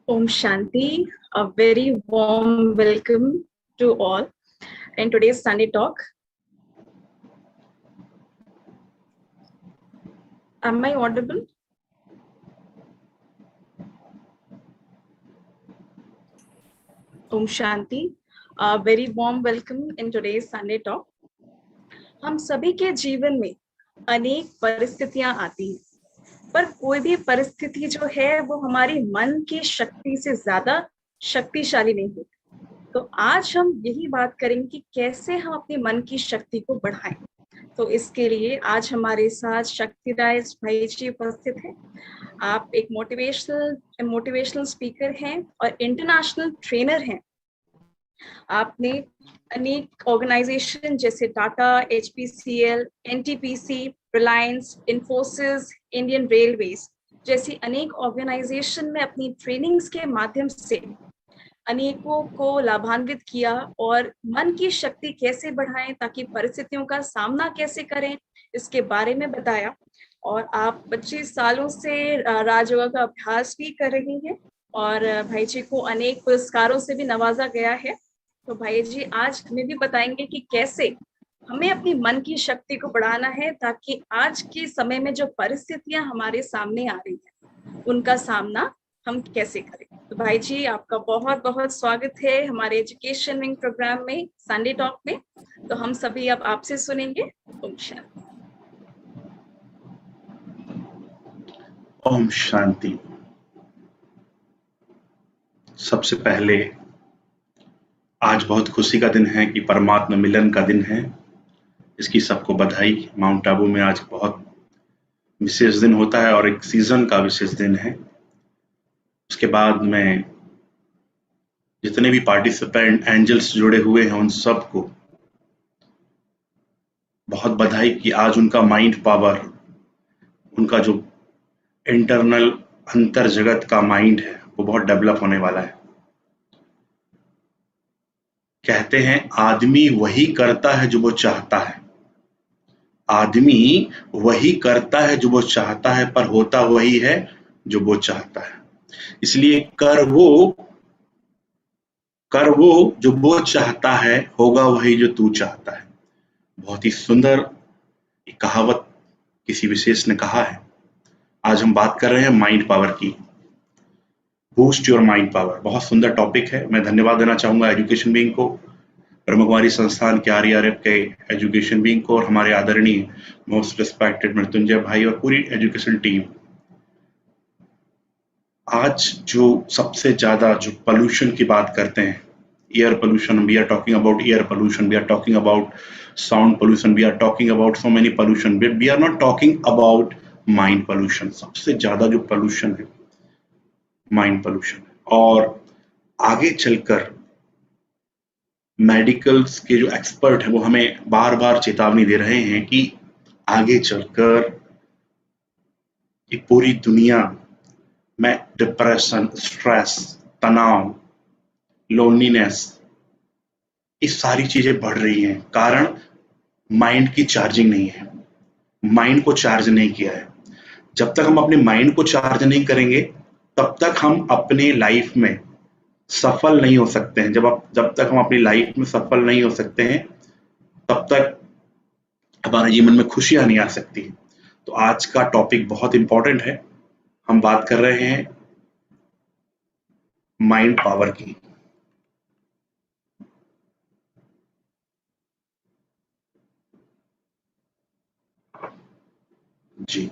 Om Shanti, a very warm welcome to all in today's Sunday talk. Am I audible? Om Shanti, a very warm welcome in today's Sunday talk. हम सभी के जीवन में अनेक परिस्थितियां आती हैं, पर कोई भी परिस्थिति जो है वो हमारी मन की शक्ति से ज्यादा शक्तिशाली नहीं होती। तो आज हम यही बात करेंगे कि कैसे हम अपनी मन की शक्ति को बढ़ाएं। तो इसके लिए आज हमारे साथ शक्तिराज भाई जी उपस्थित हैं। आप एक मोटिवेशनल स्पीकर हैं और इंटरनेशनल ट्रेनर हैं। आपने अनेक ऑर्गेनाइजेशन जैसे Tata, HPCL, NTPC, Reliance, Infosys, Indian railways जैसी अनेक ऑर्गेनाइजेशन में अपनी ट्रेनिंग्स के माध्यम से अनेकों को लाभान्वित किया और मन की शक्ति कैसे बढ़ाएं ताकि परिस्थितियों का सामना कैसे करें इसके बारे में बताया। और आप 25 सालों से राजयोगा का अभ्यास भी कर रही हैं और भाई जी को अनेक पुरस्कारों से भी नवाजा गया है। तो भाई जी आज हमें भी बताएंगे कि कैसे हमें अपनी मन की शक्ति को बढ़ाना है ताकि आज के समय में जो परिस्थितियां हमारे सामने आ रही हैं उनका सामना हम कैसे करें। तो भाई जी आपका बहुत बहुत स्वागत है हमारे एजुकेशन विंग प्रोग्राम में, संडे टॉक में। तो हम सभी अब आपसे सुनेंगे। ओम शांति। ओम शांति। सबसे पहले आज बहुत खुशी का दिन है कि परमात्मा मिलन का दिन है, इसकी सबको बधाई। माउंट आबू में आज बहुत विशेष दिन होता है और एक सीजन का विशेष दिन है। उसके बाद में जितने भी पार्टिसिपेंट एंजल्स जुड़े हुए हैं उन सबको बहुत बधाई कि आज उनका माइंड पावर, उनका जो इंटरनल अंतर जगत का माइंड है वो बहुत डेवलप होने वाला है। कहते हैं आदमी वही करता है जो वो चाहता है, आदमी वही करता है जो वो चाहता है, पर होता वही है जो वो चाहता है। इसलिए कर वो जो वो चाहता है, होगा वही जो तू चाहता है। बहुत ही सुंदर एक कहावत किसी विशेष ने कहा है। आज हम बात कर रहे हैं माइंड पावर की, बूस्ट योर माइंड पावर। बहुत सुंदर टॉपिक है। मैं धन्यवाद देना चाहूंगा एजुकेशन विंग को, ब्रह्म कुमारी संस्थान के RRF के एजुकेशन विंग को और हमारे आदरणीय मोस्ट रिस्पेक्टेड मृत्युंजय भाई और पूरी एजुकेशन टीम। आज जो सबसे ज्यादा जो पोल्यूशन की बात करते हैं, air pollution, we are talking about air pollution, we are talking about sound pollution, we are talking about so many pollution, but we are not talking about mind pollution. सबसे ज्यादा जो पोल्यूशन है mind pollution. और आगे चलकर medicals के जो expert हैं वो हमें बार बार चेतावनी दे रहे हैं कि आगे चलकर ये पूरी दुनिया में डिप्रेशन, स्ट्रेस, तनाव, लोनलीनेस, ये सारी चीजें बढ़ रही हैं। कारण माइंड की चार्जिंग नहीं है, माइंड को चार्ज नहीं किया है। जब तक हम अपने माइंड को चार्ज नहीं करेंगे तब तक हम अपने लाइफ में सफल नहीं हो सकते हैं। जब तक हम अपनी लाइफ में सफल नहीं हो सकते हैं तब तक हमारे जीवन में खुशियां नहीं आ सकती। तो आज का टॉपिक बहुत इंपॉर्टेंट है। हम बात कर रहे हैं माइंड पावर की। जी,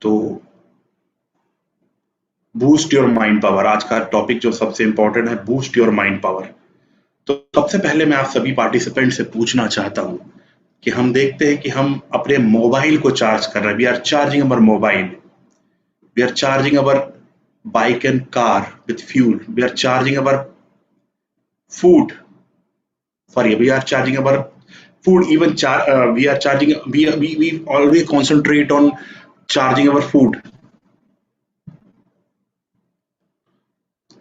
तो बूस्ट योर माइंड पावर आज का टॉपिक जो सबसे इंपॉर्टेंट है, बूस्ट योर माइंड पावर। तो सबसे पहले मैं आप सभी पार्टिसिपेंट से पूछना चाहता हूं कि हम देखते हैं कि हम अपने मोबाइल को चार्ज कर रहे हैं। We are charging our mobile, we are charging our bike and car with fuel, we are charging our food, sorry, we are charging our food, even we are charging, we always concentrate on charging our food,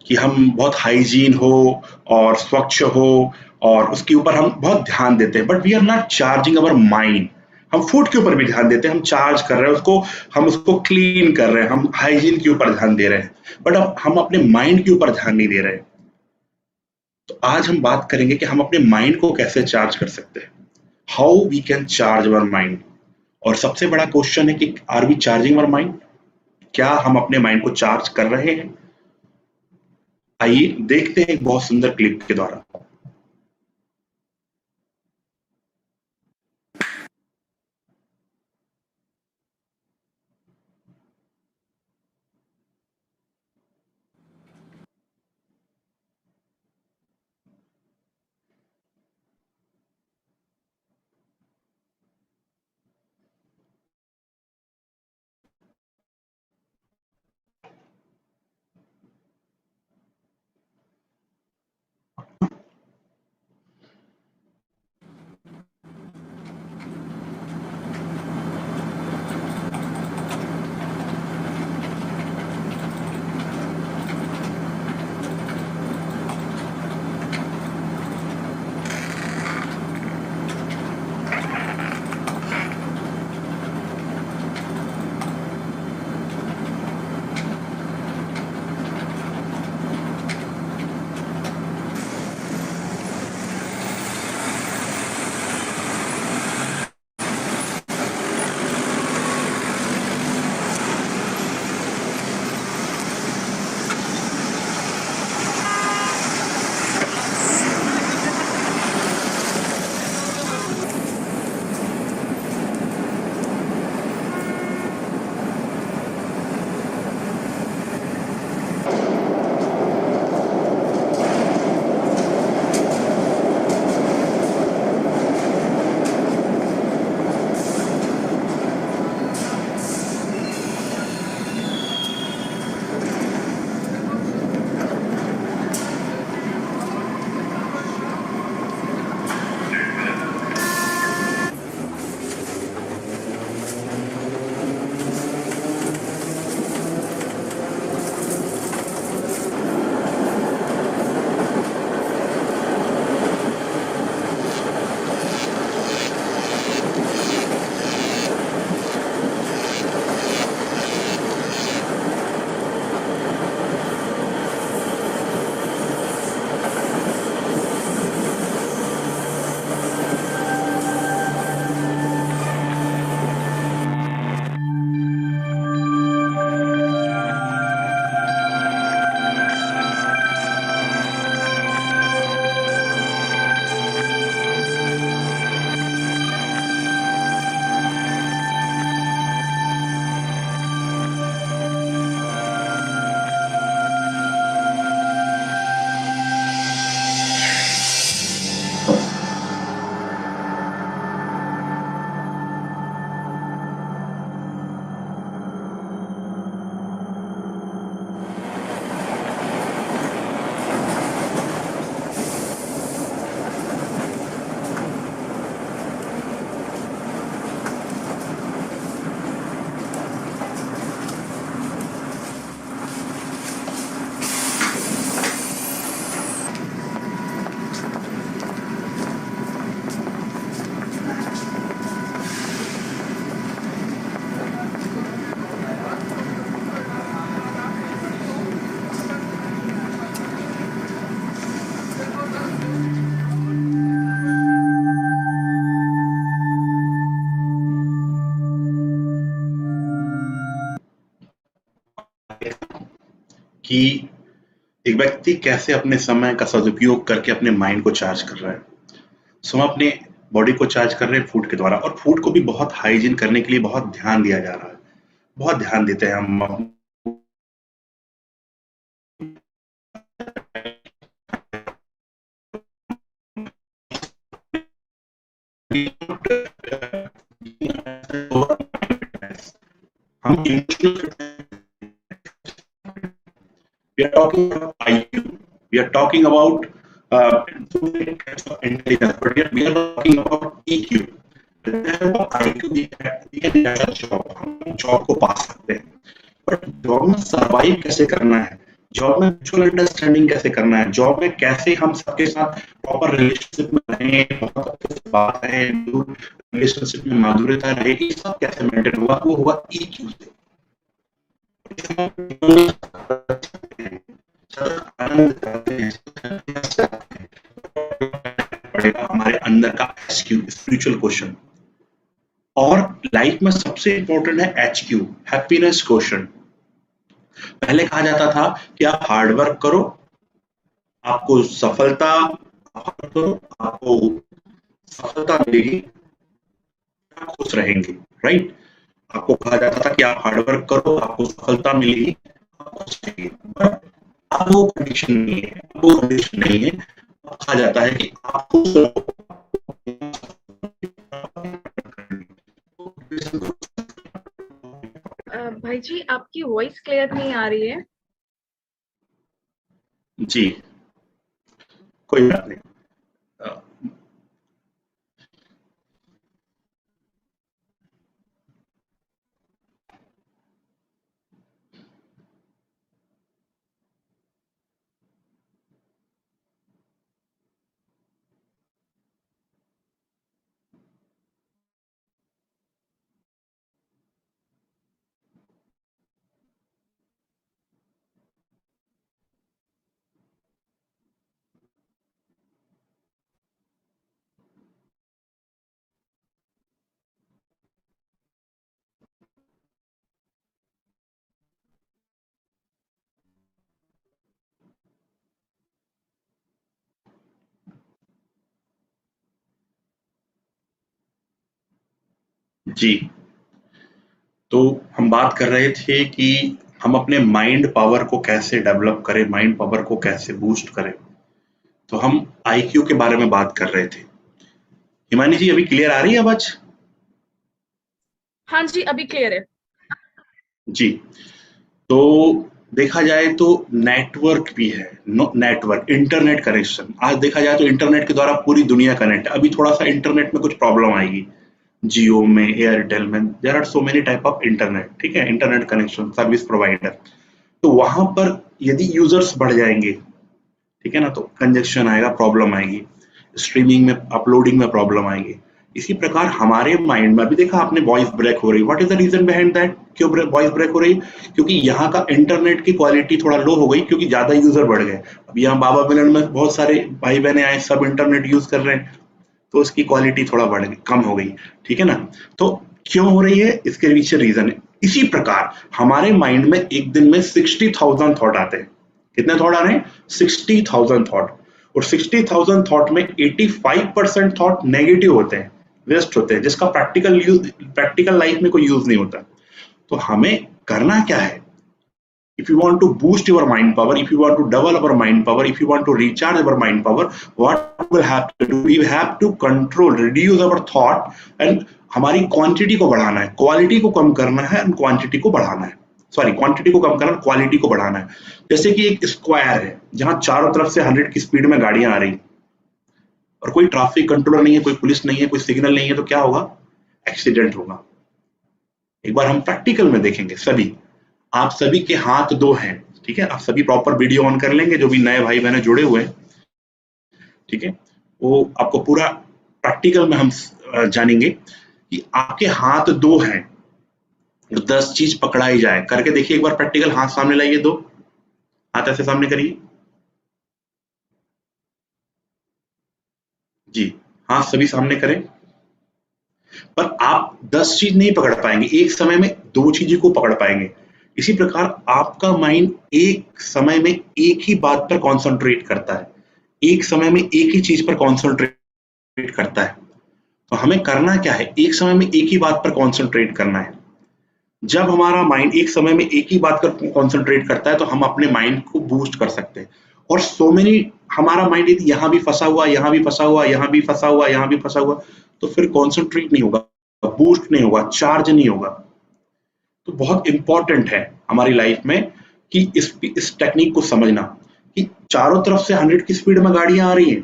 कि हम बहुत hygiene हो और स्वच्छ हो और उसके ऊपर हम बहुत ध्यान देते हैं। But we are not charging our mind. हम फूड के ऊपर भी ध्यान देते हैं, हम चार्ज कर रहे हैं उसको, हम उसको क्लीन कर रहे हैं, हम हाइजीन के ऊपर ध्यान दे रहे हैं, बट अब हम अपने माइंड के ऊपर ध्यान नहीं दे रहे। तो आज हम बात करेंगे कि हम अपने माइंड को कैसे चार्ज कर सकते हैं, how we can charge our mind. और सबसे बड़ा क्वेश्चन है कि are we charging our mind, क्या हम अपने माइंड को चार्ज कर रहे हैं? आइए देखते हैं एक बहुत सुंदर क्लिप के द्वारा। कि एक व्यक्ति कैसे अपने समय का सदुपयोग करके अपने माइंड को चार्ज कर रहा है। सो हम अपने बॉडी को चार्ज कर रहे हैं फूड के द्वारा, और फूड को भी बहुत हाइजीन करने के लिए बहुत ध्यान दिया जा रहा है, बहुत ध्यान देते हैं हम। हम we are talking about IQ, we are talking about intelligence, but we are talking about EQ. IQ we can get a job, हम जॉब को पा सकते हैं, बट जॉब में सर्वाइव कैसे करना है, जॉब में म्यूचुअल अंडरस्टैंडिंग कैसे करना है, जॉब में कैसे हम सबके साथ प्रॉपर रिलेशनशिप में रहें, बहुत अच्छे से बात करें, रिलेशनशिप में माधुर्यता रहेगी, सब कैसे मेंटेन होगा, वो होगा EQ से। आनंद करते हैं पड़ेगा हमारे अंदर का SQ, स्पिरिचुअल क्वेश्चन। और लाइफ में सबसे इंपॉर्टेंट है HQ, हैप्पीनेस क्वेश्चन। पहले कहा जाता था कि आप हार्ड वर्क करो, आपको सफलता आपको सफलता मिलेगी, आप खुश रहेंगे, राइट। आपको कहा जाता था कि आप हार्ड वर्क करो, आपको सफलता मिलेगी, आप खुश रहेंगे। बट अब वो कंडीशन नहीं है, वो कंडीशन नहीं है। अब कहा जाता है कि आप खुश रहो। भाई जी, आपकी वॉइस क्लियर नहीं आ रही है। जी, कोई बात नहीं। अ, जी, तो हम बात कर रहे थे कि हम अपने माइंड पावर को कैसे डेवलप करें, माइंड पावर को कैसे बूस्ट करें। तो हम IQ के बारे में बात कर रहे थे। हिमानी जी, अभी क्लियर आ रही है आवाज? हाँ जी, अभी क्लियर है। जी, तो देखा जाए तो नेटवर्क भी है, नेटवर्क, इंटरनेट कनेक्शन। आज देखा जाए तो इंटरनेट के द्वारा पूरी दुनिया कनेक्ट है। अभी थोड़ा सा इंटरनेट में कुछ प्रॉब्लम आएगी, जियो में, एयरटेल में, there are so many type of internet, ठीक है, इंटरनेट कनेक्शन सर्विस प्रोवाइडर। तो वहां पर यदि यूजर्स बढ़ जाएंगे, ठीक है ना, तो कंजेक्शन आएगा, प्रॉब्लम आएगी, स्ट्रीमिंग में, अपलोडिंग में प्रॉब्लम आएगी। इसी प्रकार हमारे माइंड में, अभी देखा आपने, वॉइस ब्रेक हो रही, what is the reason behind that, क्यों वॉइस ब्रेक हो रही? क्योंकि यहाँ का इंटरनेट की क्वालिटी थोड़ा लो हो गई, क्योंकि ज्यादा यूजर बढ़ गए। अब यहाँ बाबा मिलन में बहुत सारे भाई बहने आए, सब इंटरनेट यूज कर रहे हैं, तो उसकी क्वालिटी थोड़ा बढ़ गई, कम हो गई, ठीक है ना। तो क्यों हो रही है, इसके पीछे रीजन है। इसी प्रकार हमारे माइंड में एक दिन में 60,000 थॉट आते हैं। कितने थॉट आ रहे हैं? 60,000 थॉट। और 60,000 थॉट में 85% थॉट नेगेटिव होते हैं, वेस्ट होते हैं, जिसका प्रैक्टिकल लाइफ में कोई यूज नहीं होता। तो हमें करना क्या है? If you want to boost your mind power, if you want to develop our mind power, if you want to recharge our mind power, what will have to do? We have to control, reduce our thought, and हमारी quantity को बढ़ाना है, quality को कम करना है, and quantity को बढ़ाना है। सॉरी, क्वांटिटी को कम करना, क्वालिटी को बढ़ाना है। जैसे कि एक स्क्वायर है जहां चारों तरफ से 100 की स्पीड में गाड़ियां आ रही, और कोई ट्रैफिक कंट्रोलर नहीं है, कोई पुलिस नहीं है, कोई सिग्नल नहीं है, तो क्या होगा? एक्सीडेंट होगा। एक बार हम प्रैक्टिकल में देखेंगे। सभी, आप सभी के हाथ दो हैं, ठीक है, आप सभी प्रॉपर वीडियो ऑन कर लेंगे, जो भी नए भाई बहने जुड़े हुए हैं, ठीक है, वो आपको पूरा प्रैक्टिकल में हम जानेंगे कि आपके हाथ दो हैं और 10 चीज पकड़ाई जाए। करके देखिए एक बार प्रैक्टिकल, हाथ सामने लाइए, दो हाथ ऐसे सामने करिए। जी, हाथ सभी सामने करें। पर आप 10 चीज नहीं पकड़ पाएंगे, एक समय में 2 चीजों को पकड़ पाएंगे। इसी प्रकार आपका माइंड एक समय में एक ही बात पर कॉन्सेंट्रेट करता है, एक समय में एक ही चीज पर कॉन्सेंट्रेट करता है। तो हमें करना क्या है? एक समय में एक ही बात पर कॉन्सेंट्रेट करना है। जब हमारा माइंड एक समय में एक ही बात पर कॉन्सेंट्रेट करता है, तो हम अपने माइंड को बूस्ट कर सकते हैं। और सो मेनी, हमारा माइंड यदि यहाँ भी फंसा हुआ, यहाँ भी फंसा हुआ, यहाँ भी फंसा हुआ, यहाँ भी फंसा हुआ, तो फिर कॉन्सेंट्रेट नहीं होगा, बूस्ट नहीं होगा, चार्ज नहीं होगा। तो बहुत इंपॉर्टेंट है हमारी लाइफ में कि इस टेक्निक को समझना, कि चारों तरफ से 100 की स्पीड में गाड़ियां आ रही हैं,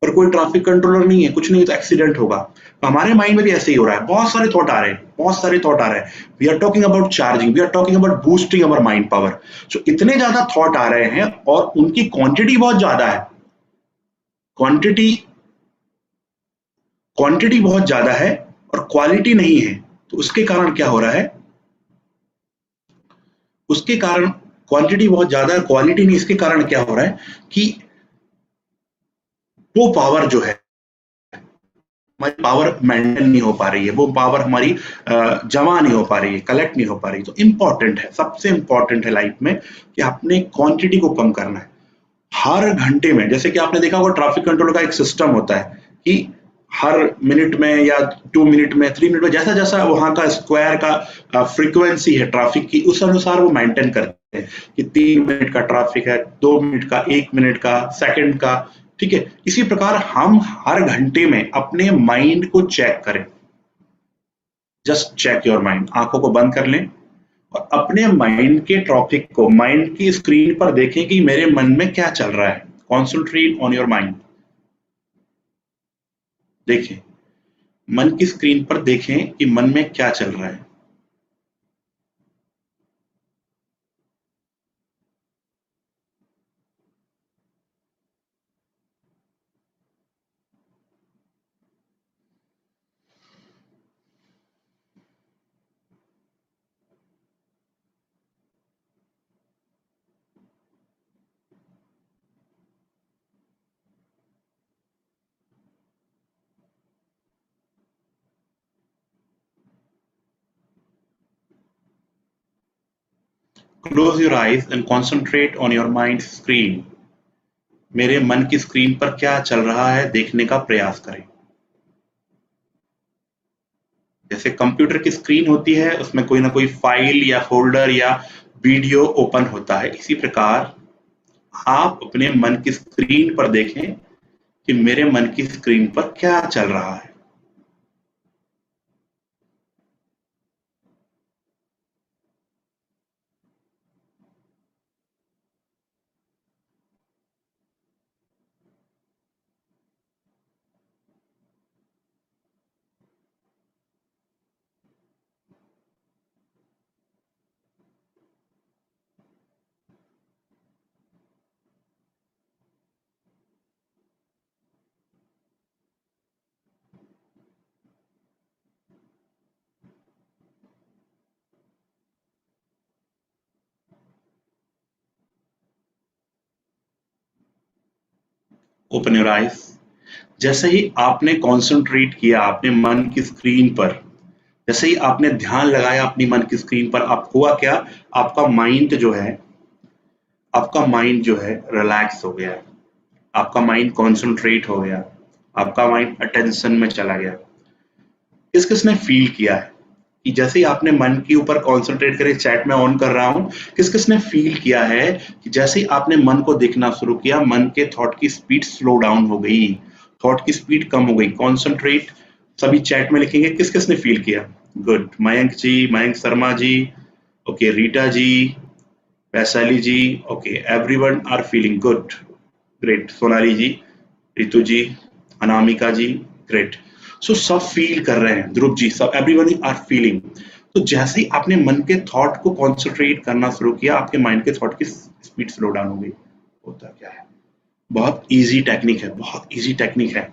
पर कोई ट्रैफिक कंट्रोलर नहीं है, कुछ नहीं है, तो एक्सीडेंट होगा। तो हमारे माइंड में भी ऐसे ही हो रहा है, बहुत सारे थॉट आ रहे हैं, बहुत सारे थॉट आ रहे हैं। We are talking about charging, we are talking about boosting our mind power. So इतने ज्यादा थॉट आ रहे हैं और उनकी क्वांटिटी बहुत ज्यादा है। क्वांटिटी क्वांटिटी बहुत ज्यादा है और क्वालिटी नहीं है, तो उसके कारण क्या हो रहा है, उसके कारण क्वांटिटी बहुत ज्यादा है, क्वालिटी नहीं, इसके कारण क्या हो रहा है कि वो पावर जो है, हमारी पावर मेंटेन नहीं हो पा रही है, वो पावर हमारी जमा नहीं हो पा रही है, कलेक्ट नहीं हो पा रही। तो इंपॉर्टेंट है, सबसे इंपॉर्टेंट है लाइफ में कि आपने क्वांटिटी को कम करना है। हर घंटे में, जैसे कि आपने देखा होगा ट्रैफिक कंट्रोल का एक सिस्टम होता है कि हर मिनट में या 2 मिनट में, 3 मिनट में, जैसा जैसा वहां का स्क्वायर का फ्रीक्वेंसी है ट्रैफिक की, उस अनुसार वो मेंटेन करते हैं कि 3 मिनट का ट्रैफिक है, 2 मिनट का, 1 मिनट का, सेकंड का। ठीक है, इसी प्रकार हम हर घंटे में अपने माइंड को चेक करें। जस्ट चेक योर माइंड, आंखों को बंद कर लें और अपने माइंड के टॉपिक को माइंड की स्क्रीन पर देखें कि मेरे मन में क्या चल रहा है। Concentrate on your mind. देखें, मन की स्क्रीन पर देखें कि मन में क्या चल रहा है। Close your eyes and concentrate on your mind screen. मेरे मन की स्क्रीन पर क्या चल रहा है देखने का प्रयास करें। जैसे कंप्यूटर की स्क्रीन होती है, उसमें कोई ना कोई फाइल या फोल्डर या वीडियो ओपन होता है, इसी प्रकार आप अपने मन की स्क्रीन पर देखें कि मेरे मन की स्क्रीन पर क्या चल रहा है। Open your eyes. जैसे ही आपने कॉन्सेंट्रेट किया अपने मन की स्क्रीन पर, जैसे ही आपने ध्यान लगाया अपनी मन की स्क्रीन पर, आप हुआ क्या, आपका माइंड जो है, आपका माइंड जो है रिलैक्स हो गया, आपका माइंड कॉन्सेंट्रेट हो गया, आपका माइंड अटेंशन में चला गया। किस किसने फील किया है कि जैसे ही आपने मन के ऊपर कॉन्सेंट्रेट करे, चैट में ऑन कर रहा हूं, किस किसने फील किया है कि जैसे ही आपने मन को देखना शुरू किया, मन के थॉट की स्पीड स्लो डाउन हो गई, थॉट की स्पीड कम हो गई। कॉन्सेंट्रेट सभी चैट में लिखेंगे किस किसने फील किया। Good, Mayank ji, Mayank Sharma ji, okay, Rita ji, Vaishali ji, okay, everyone are feeling good, great, Sonali ji, Ritu ji, Anamika ji, great. So सब फील कर रहे हैं, ध्रुव जी, सब एवरीवन आर फीलिंग। तो जैसे ही आपने मन के थॉट को कॉन्सेंट्रेट करना शुरू किया, आपके माइंड के थॉट की स्पीड स्लो डाउन हो गई। होता क्या है, बहुत इजी टेक्निक है, बहुत इजी टेक्निक है।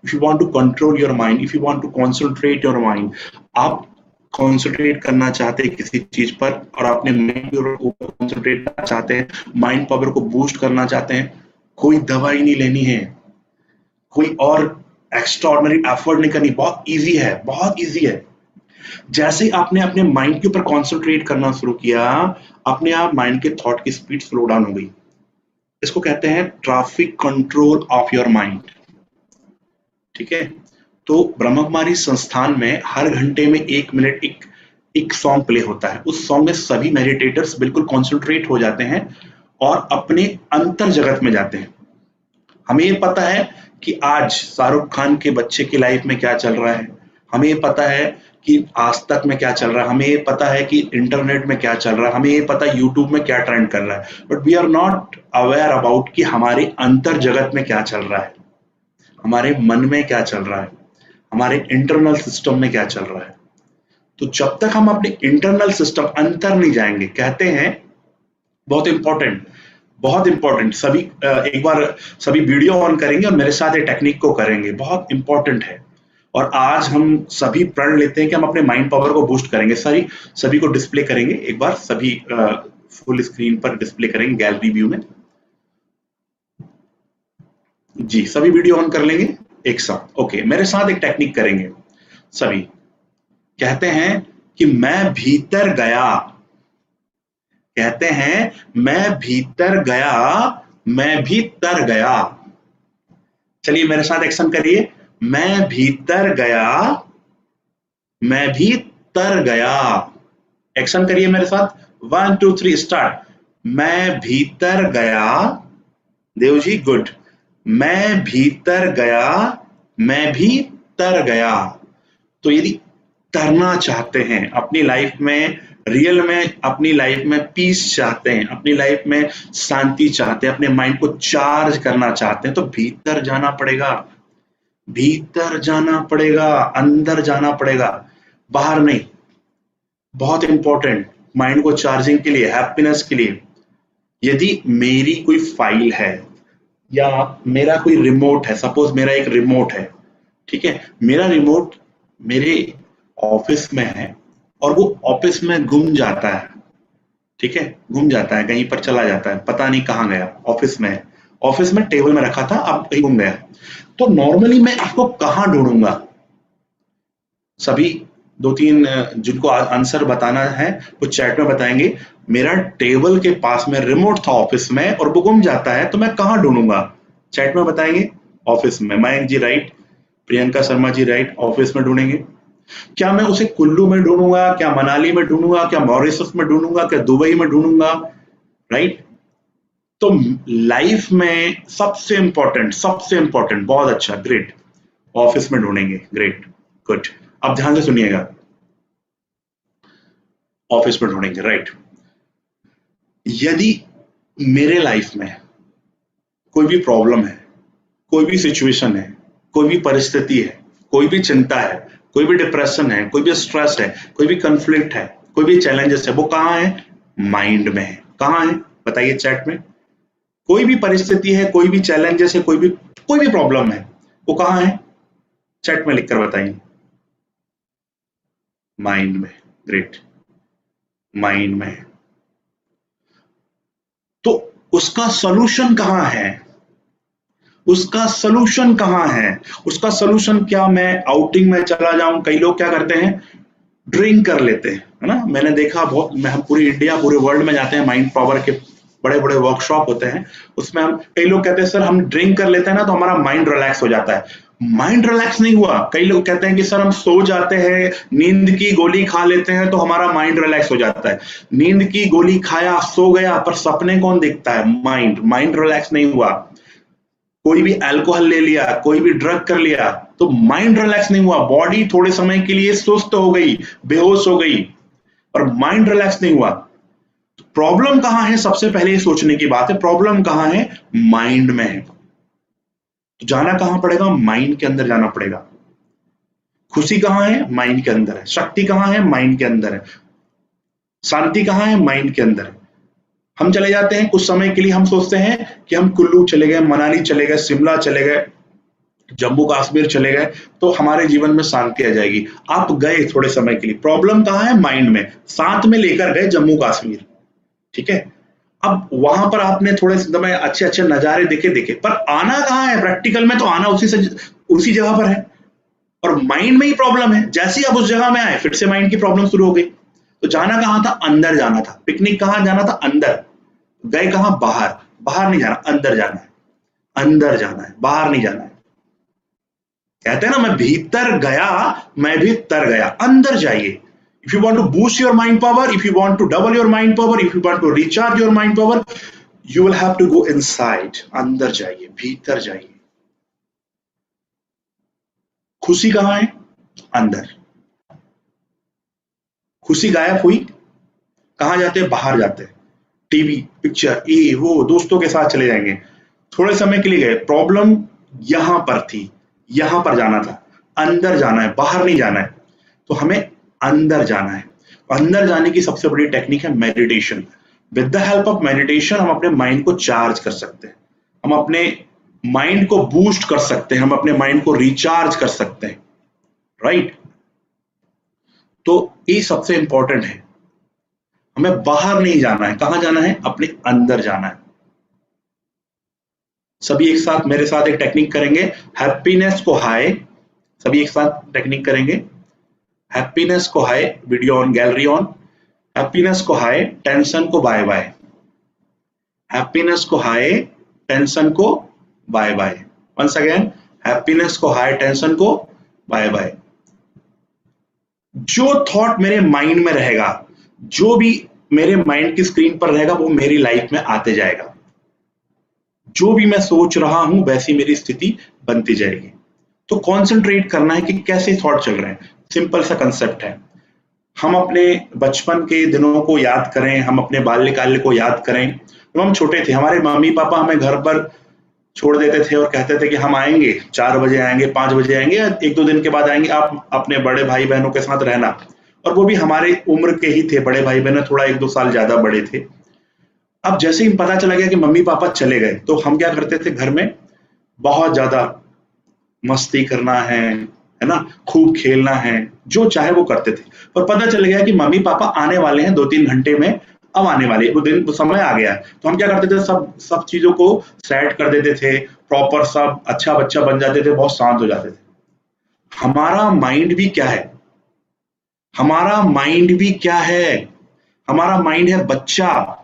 If you want to control your mind, if you want to concentrate your mind, आप कॉन्सेंट्रेट करना चाहते हैं किसी चीज पर और अपने माइंड के ऊपर कॉन्सेंट्रेट करना चाहते हैं, माइंड पावर को बूस्ट करना चाहते हैं, कोई दवाई नहीं लेनी है, कोई और एक्स्ट्राऑर्डिनरी एफर्ट नहीं करनी, बहुत इजी है, बहुत इजी है। जैसे ही आपने अपने माइंड के ऊपर कॉन्सेंट्रेट करना शुरू किया, अपने आप माइंड के थॉट की स्पीड स्लो डाउन हो गई। इसको कहते हैं traffic control of your mind. ठीक है, तो ब्रह्म कुमारी संस्थान में हर घंटे में 1 मिनट एक एक सॉन्ग प्ले होता है। उस सॉन्ग में सभी मेडिटेटर्स बिल्कुल कॉन्सेंट्रेट हो जाते हैं और अपने अंतर जगत में जाते हैं। हमें ये पता है कि आज शाहरुख खान के बच्चे की लाइफ में क्या चल रहा है, हमें ये पता है कि आज तक में क्या चल रहा है, हमें ये पता है कि इंटरनेट में क्या चल रहा है, हमें ये पता है यूट्यूब में क्या ट्रेंड कर रहा है, but we are not aware about कि हमारे अंतर जगत में क्या चल रहा है, हमारे मन में क्या चल रहा है, हमारे इंटरनल सिस्टम में क्या चल रहा है। तो जब तक हम अपने इंटरनल सिस्टम अंतर नहीं जाएंगे, कहते हैं बहुत इंपॉर्टेंट, बहुत इंपॉर्टेंट, सभी एक बार सभी वीडियो ऑन करेंगे और मेरे साथ ये टेक्निक को करेंगे, बहुत इंपॉर्टेंट है। और आज हम सभी प्रण लेते हैं कि हम अपने माइंड पावर को बूस्ट करेंगे। सभी को डिस्प्ले करेंगे एक बार, सभी फुल स्क्रीन पर डिस्प्ले करेंगे गैलरी व्यू में। जी, सभी वीडियो ऑन कर लेंगे एक साथ। ओके, मेरे साथ एक टेक्निक करेंगे सभी। कहते हैं कि मैं भीतर गया, कहते हैं मैं भीतर गया, मैं भी तर गया। चलिए मेरे साथ एक्शन करिए। मैं भीतर गया, मैं भी तर गया। एक्शन करिए मेरे साथ। 1 2 3 स्टार्ट। मैं भीतर गया, देव जी गुड। मैं भीतर गया, मैं भी तर गया। तो यदि तरना चाहते हैं अपनी लाइफ में, रियल में अपनी लाइफ में पीस चाहते हैं, अपनी लाइफ में शांति चाहते हैं, अपने माइंड को चार्ज करना चाहते हैं, तो भीतर जाना पड़ेगा, भीतर जाना पड़ेगा, अंदर जाना पड़ेगा, बाहर नहीं। बहुत इंपॉर्टेंट माइंड को चार्जिंग के लिए, हैप्पीनेस के लिए। यदि मेरी कोई फाइल है या मेरा कोई रिमोट है, सपोज मेरा एक रिमोट है, ठीक है, मेरा रिमोट मेरे ऑफिस में है और वो ऑफिस में गुम जाता है, ठीक है, गुम जाता है, कहीं पर चला जाता है, पता नहीं कहाँ गया। ऑफिस में है, ऑफिस में टेबल में रखा था, अब कहीं गुम गया। तो नॉर्मली मैं इसको कहाँ ढूंढूंगा? सभी 2-3 जिनको आंसर बताना है वो चैट में बताएंगे। मेरा टेबल के पास में रिमोट था ऑफिस में और वो गुम जाता है, तो मैं कहाँ ढूंढूंगा? चैट में बताएंगे। ऑफिस में। मयंक जी right, Priyanka Sharma ji right, office में ढूंढेंगे। क्या मैं उसे कुल्लू में ढूंढूंगा, क्या मनाली में ढूंढूंगा, क्या मॉरिशस में ढूंढूंगा, क्या दुबई में ढूंढूंगा? राइट। तो लाइफ में सबसे इंपॉर्टेंट, बहुत अच्छा, ग्रेट, ऑफिस में ढूंढेंगे, ग्रेट, गुड। अब ध्यान से सुनिएगा, ऑफिस में ढूंढेंगे, राइट। यदि मेरे लाइफ में कोई भी प्रॉब्लम है, कोई भी सिचुएशन है, कोई भी परिस्थिति है, कोई भी चिंता है, कोई भी डिप्रेशन है, कोई भी स्ट्रेस है, कोई भी कंफ्लिक्ट है, कोई भी चैलेंजेस है, वो कहाँ है? माइंड में है। कहाँ है बताइए चैट में। कोई भी परिस्थिति है, कोई भी चैलेंजेस है, कोई भी प्रॉब्लम है, वो कहाँ है? चैट में लिखकर बताइए। माइंड में, ग्रेट, माइंड में। तो उसका सॉल्यूशन कहाँ है? उसका सॉल्यूशन कहाँ है? उसका सॉल्यूशन क्या मैं आउटिंग में चला जाऊं? कई लोग क्या करते हैं, ड्रिंक कर लेते हैं, है ना। मैंने देखा बहुत, मैं हम पूरी इंडिया, पूरे वर्ल्ड में जाते हैं, माइंड पावर के बड़े बड़े वर्कशॉप होते हैं, उसमें हम, कई लोग कहते हैं सर हम ड्रिंक कर लेते हैं ना तो हमारा माइंड रिलैक्स हो जाता है। माइंड रिलैक्स नहीं हुआ। कई लोग कहते हैं कि सर हम सो जाते हैं, नींद की गोली खा लेते हैं तो हमारा माइंड रिलैक्स हो जाता है। नींद की गोली खाया, सो गया, पर सपने कौन देखता है? माइंड रिलैक्स नहीं हुआ। कोई भी अल्कोहल ले लिया, कोई भी ड्रग कर लिया, तो माइंड रिलैक्स नहीं हुआ। बॉडी थोड़े समय के लिए सुस्त हो गई, बेहोश हो गई, और माइंड रिलैक्स नहीं हुआ। प्रॉब्लम कहां है? सबसे पहले ये सोचने की बात है, प्रॉब्लम कहां है? माइंड में है। तो जाना कहां पड़ेगा? माइंड के अंदर जाना पड़ेगा। खुशी कहां है? माइंड के अंदर है। शक्ति कहां है? माइंड के अंदर है। शांति कहां है? माइंड के अंदर है। हम चले जाते हैं कुछ समय के लिए, हम सोचते हैं कि हम कुल्लू चले गए, मनाली चले गए, शिमला चले गए, जम्मू कश्मीर चले गए, तो हमारे जीवन में शांति आ जाएगी। आप गए थोड़े समय के लिए, प्रॉब्लम कहां है? माइंड में। साथ में लेकर गए जम्मू कश्मीर, ठीक है। अब वहां पर आपने थोड़े समय अच्छे अच्छे नजारे देखे, पर आना कहां है? प्रैक्टिकल में तो आना उसी जगह पर है, और माइंड में ही प्रॉब्लम है। जैसे ही आप उस जगह में आए, फिर से माइंड की प्रॉब्लम शुरू हो गई। तो जाना कहां था? अंदर जाना था। पिकनिक कहां जाना था? अंदर। गए कहां? बाहर। बाहर नहीं जाना, अंदर जाना है, अंदर जाना है, बाहर नहीं जाना है। कहते हैं ना, मैं भीतर गया, मैं भी तर गया। अंदर जाइए। If you want to boost your mind power, if you want to double your mind power, if you want to recharge your mind power, you will have to go inside. अंदर जाइए, भीतर जाइए। खुशी कहां है? अंदर। खुशी गायब हुई, कहां जाते हैं? बाहर जाते हैं। टीवी, पिक्चर, ये वो, दोस्तों के साथ चले जाएंगे। थोड़े समय के लिए गए, प्रॉब्लम यहां पर थी, यहां पर जाना था। अंदर जाना है, बाहर नहीं जाना है। तो हमें अंदर जाना है। अंदर जाने की सबसे बड़ी टेक्निक है meditation. With the help of meditation हम अपने माइंड को चार्ज कर सकते हैं, हम अपने माइंड को बूस्ट कर सकते हैं, हम अपने माइंड को रिचार्ज कर सकते हैं। राइट। तो ये सबसे इंपॉर्टेंट है, हमें बाहर नहीं जाना है, कहां जाना है, अपने अंदर जाना है। सभी एक साथ मेरे साथ एक टेक्निक करेंगे, हैप्पीनेस को हाई। सभी एक साथ टेक्निक करेंगे, हैप्पीनेस को high, video on, gallery on. Happiness को हाई, टेंशन को बाय बाय। हैप्पीनेस को हाई, टेंशन को bye bye. Once again, happiness को हाई, टेंशन को बाय बाय। जो थॉट मेरे माइंड में रहेगा, जो भी मेरे माइंड की स्क्रीन पर रहेगा, वो मेरी लाइफ में आते जाएगा। जो भी मैं सोच रहा हूं वैसी मेरी स्थिति बनती जाएगी। तो कॉन्सेंट्रेट करना है कि कैसे थॉट चल रहे हैं। सिंपल सा कंसेप्ट है, हम अपने बचपन के दिनों को याद करें, हम अपने बाल्यकाल को याद करें। जब हम छोटे थे, हमारे मम्मी पापा हमें घर पर छोड़ देते थे और कहते थे कि हम आएंगे, 4 बजे आएंगे, 5 बजे आएंगे, 1-2 दिन के बाद आएंगे, आप अपने बड़े भाई बहनों के साथ रहना। और वो भी हमारे उम्र के ही थे, बड़े भाई बहन थोड़ा 1-2 साल ज्यादा बड़े थे। अब जैसे ही पता चला गया कि मम्मी पापा चले गए, तो हम क्या करते थे, घर में बहुत ज्यादा मस्ती करना है ना, खूब खेलना है, जो चाहे वो करते थे। पर पता चल गया कि मम्मी पापा आने वाले हैं 2-3 घंटे में, अब आने वाले, वो दिन, वो समय आ गया है। तो हम क्या करते थे, सब चीजों को सेट कर देते थे, प्रॉपर सब अच्छा बच्चा बन जाते थे, बहुत शांत हो जाते थे। हमारा माइंड भी क्या है, हमारा माइंड भी क्या है, हमारा माइंड है बच्चा।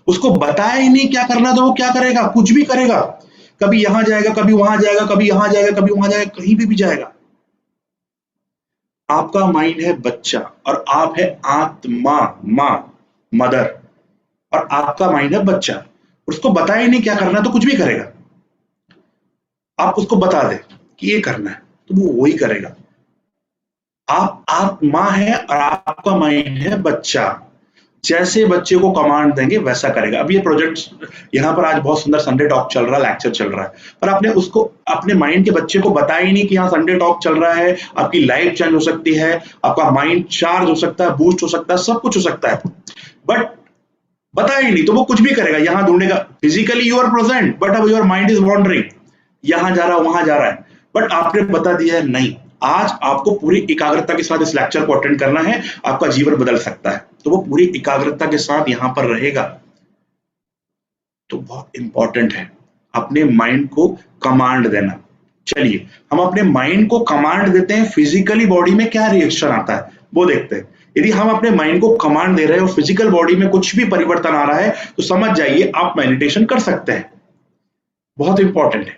उसको बताया ही नहीं क्या करना, तो वो क्या करेगा, कुछ भी करेगा। कभी यहां जाएगा, कभी वहां जाएगा, कभी यहां जाएगा, कभी वहां जाएगा, कहीं भी जाएगा। आपका माइंड है बच्चा और आप है आत्मा, मां, मदर, और आपका माइंड है बच्चा। उसको बताया ही नहीं क्या करना, तो कुछ भी करेगा। आप उसको बता दें कि ये करना है, तो वो वही करेगा। आप आत्मा है और आपका माइंड है बच्चा। जैसे बच्चे को कमांड देंगे वैसा करेगा। अब ये प्रोजेक्ट यहाँ पर आज बहुत सुंदर संडे टॉक चल रहा है, लेक्चर चल रहा है, पर आपने उसको अपने माइंड के बच्चे को बताया ही नहीं कि यहाँ संडे टॉक चल रहा है, आपकी लाइफ चेंज हो सकती है, आपका माइंड चार्ज हो सकता है, बूस्ट हो सकता है, सब कुछ हो सकता है। बट बताया ही नहीं, तो वो कुछ भी करेगा, यहाँ ढूंढेगा। Physically you are present, but अब योर माइंड इज वॉन्डरिंग, यहाँ जा रहा है, वहां जा रहा है। बट आपने बता दिया है नहीं, आज आपको पूरी एकाग्रता के साथ इस लेक्चर को अटेंड करना है, आपका जीवन बदल सकता है। तो वो पूरी एकाग्रता के साथ यहां पर रहेगा। तो बहुत इंपॉर्टेंट है अपने माइंड को कमांड देना। चलिए, हम अपने माइंड को कमांड देते हैं, फिजिकली बॉडी में क्या रिएक्शन आता है वो देखते हैं। यदि हम अपने माइंड को कमांड दे रहे हैं और फिजिकल बॉडी में कुछ भी परिवर्तन आ रहा है, तो समझ जाइए आप मेडिटेशन कर सकते हैं। बहुत इंपॉर्टेंट है।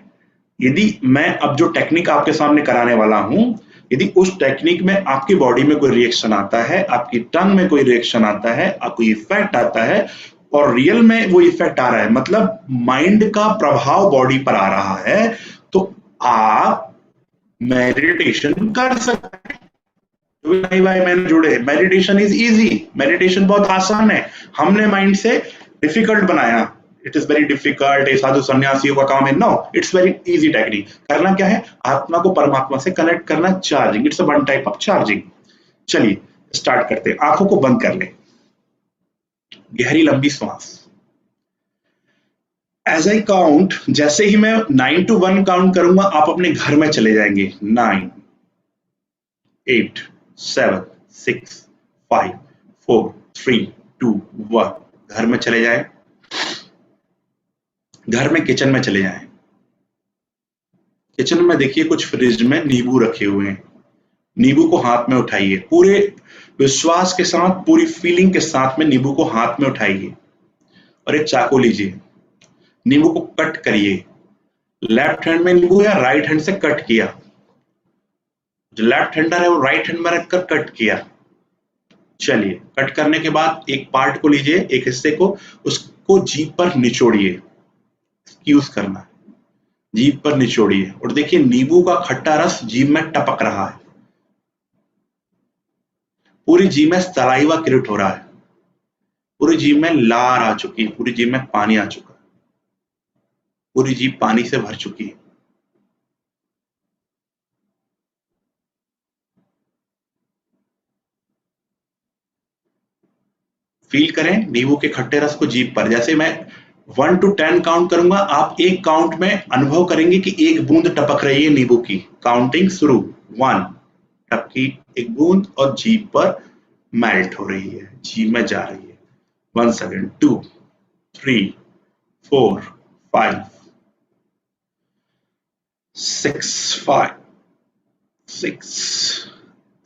यदि मैं अब जो टेक्निक आपके सामने कराने वाला हूं, यदि उस टेक्निक में आपकी बॉडी में कोई रिएक्शन आता है, आपकी टंग में कोई रिएक्शन आता है, आपको इफेक्ट आता है, और रियल में वो इफेक्ट आ रहा है, मतलब माइंड का प्रभाव बॉडी पर आ रहा है, तो आप मेडिटेशन कर सकते हैं। नहीं भाई मैंने जुड़े, मेडिटेशन इज इजी, मेडिटेशन बहुत आसान है, हमने माइंड से डिफिकल्ट बनाया। इट इज वेरी डिफिकल्ट, ये साधु सन्यासियों का काम है। No, it's very easy technique. करना क्या है, आत्मा को परमात्मा से कनेक्ट करना, charging, it's one type of charging. चलिए स्टार्ट करते हैं। आंखों को बंद कर ले, गहरी लंबी सांस। एज आई काउंट, जैसे ही मैं 9 to 1 काउंट करूंगा, आप अपने घर में चले जाएंगे। 9, 8, 7, 6, 5, 4, 3, 2, 1। घर में चले जाए, घर में किचन में चले जाएं। किचन में देखिए कुछ फ्रिज में नींबू रखे हुए हैं, नींबू को हाथ में उठाइए, पूरे विश्वास के साथ, पूरी फीलिंग के साथ में नींबू को हाथ में उठाइए और एक चाकू लीजिए, नींबू को कट करिए। लेफ्ट हैंड में नींबू या राइट हैंड से कट किया, जो लेफ्ट हैंडर है वो राइट हैंड में रखकर कट किया। चलिए, कट करने के बाद एक पार्ट को लीजिए, एक हिस्से को, उसको जीभ पर निचोड़िए। यूज करना, जीभ पर निचोड़िए और देखिए नींबू का खट्टा रस जीभ में टपक रहा है, पूरी जीभ में सलाइवा क्रिएट हो रहा है, पूरी जीभ में लार आ चुकी है, पूरी जीभ में पानी आ चुका है, पूरी जीभ पानी से भर चुकी है। फील करें नींबू के खट्टे रस को जीभ पर। जैसे मैं 1 to 10 काउंट करूंगा, आप एक काउंट में अनुभव करेंगे कि एक बूंद टपक रही है नींबू की। काउंटिंग शुरू, 1, आपकी एक बूंद और जीभ पर मेल्ट हो रही है, जीभ में जा रही है। 1 सेकेंड, 2 3 4 5 6 5 6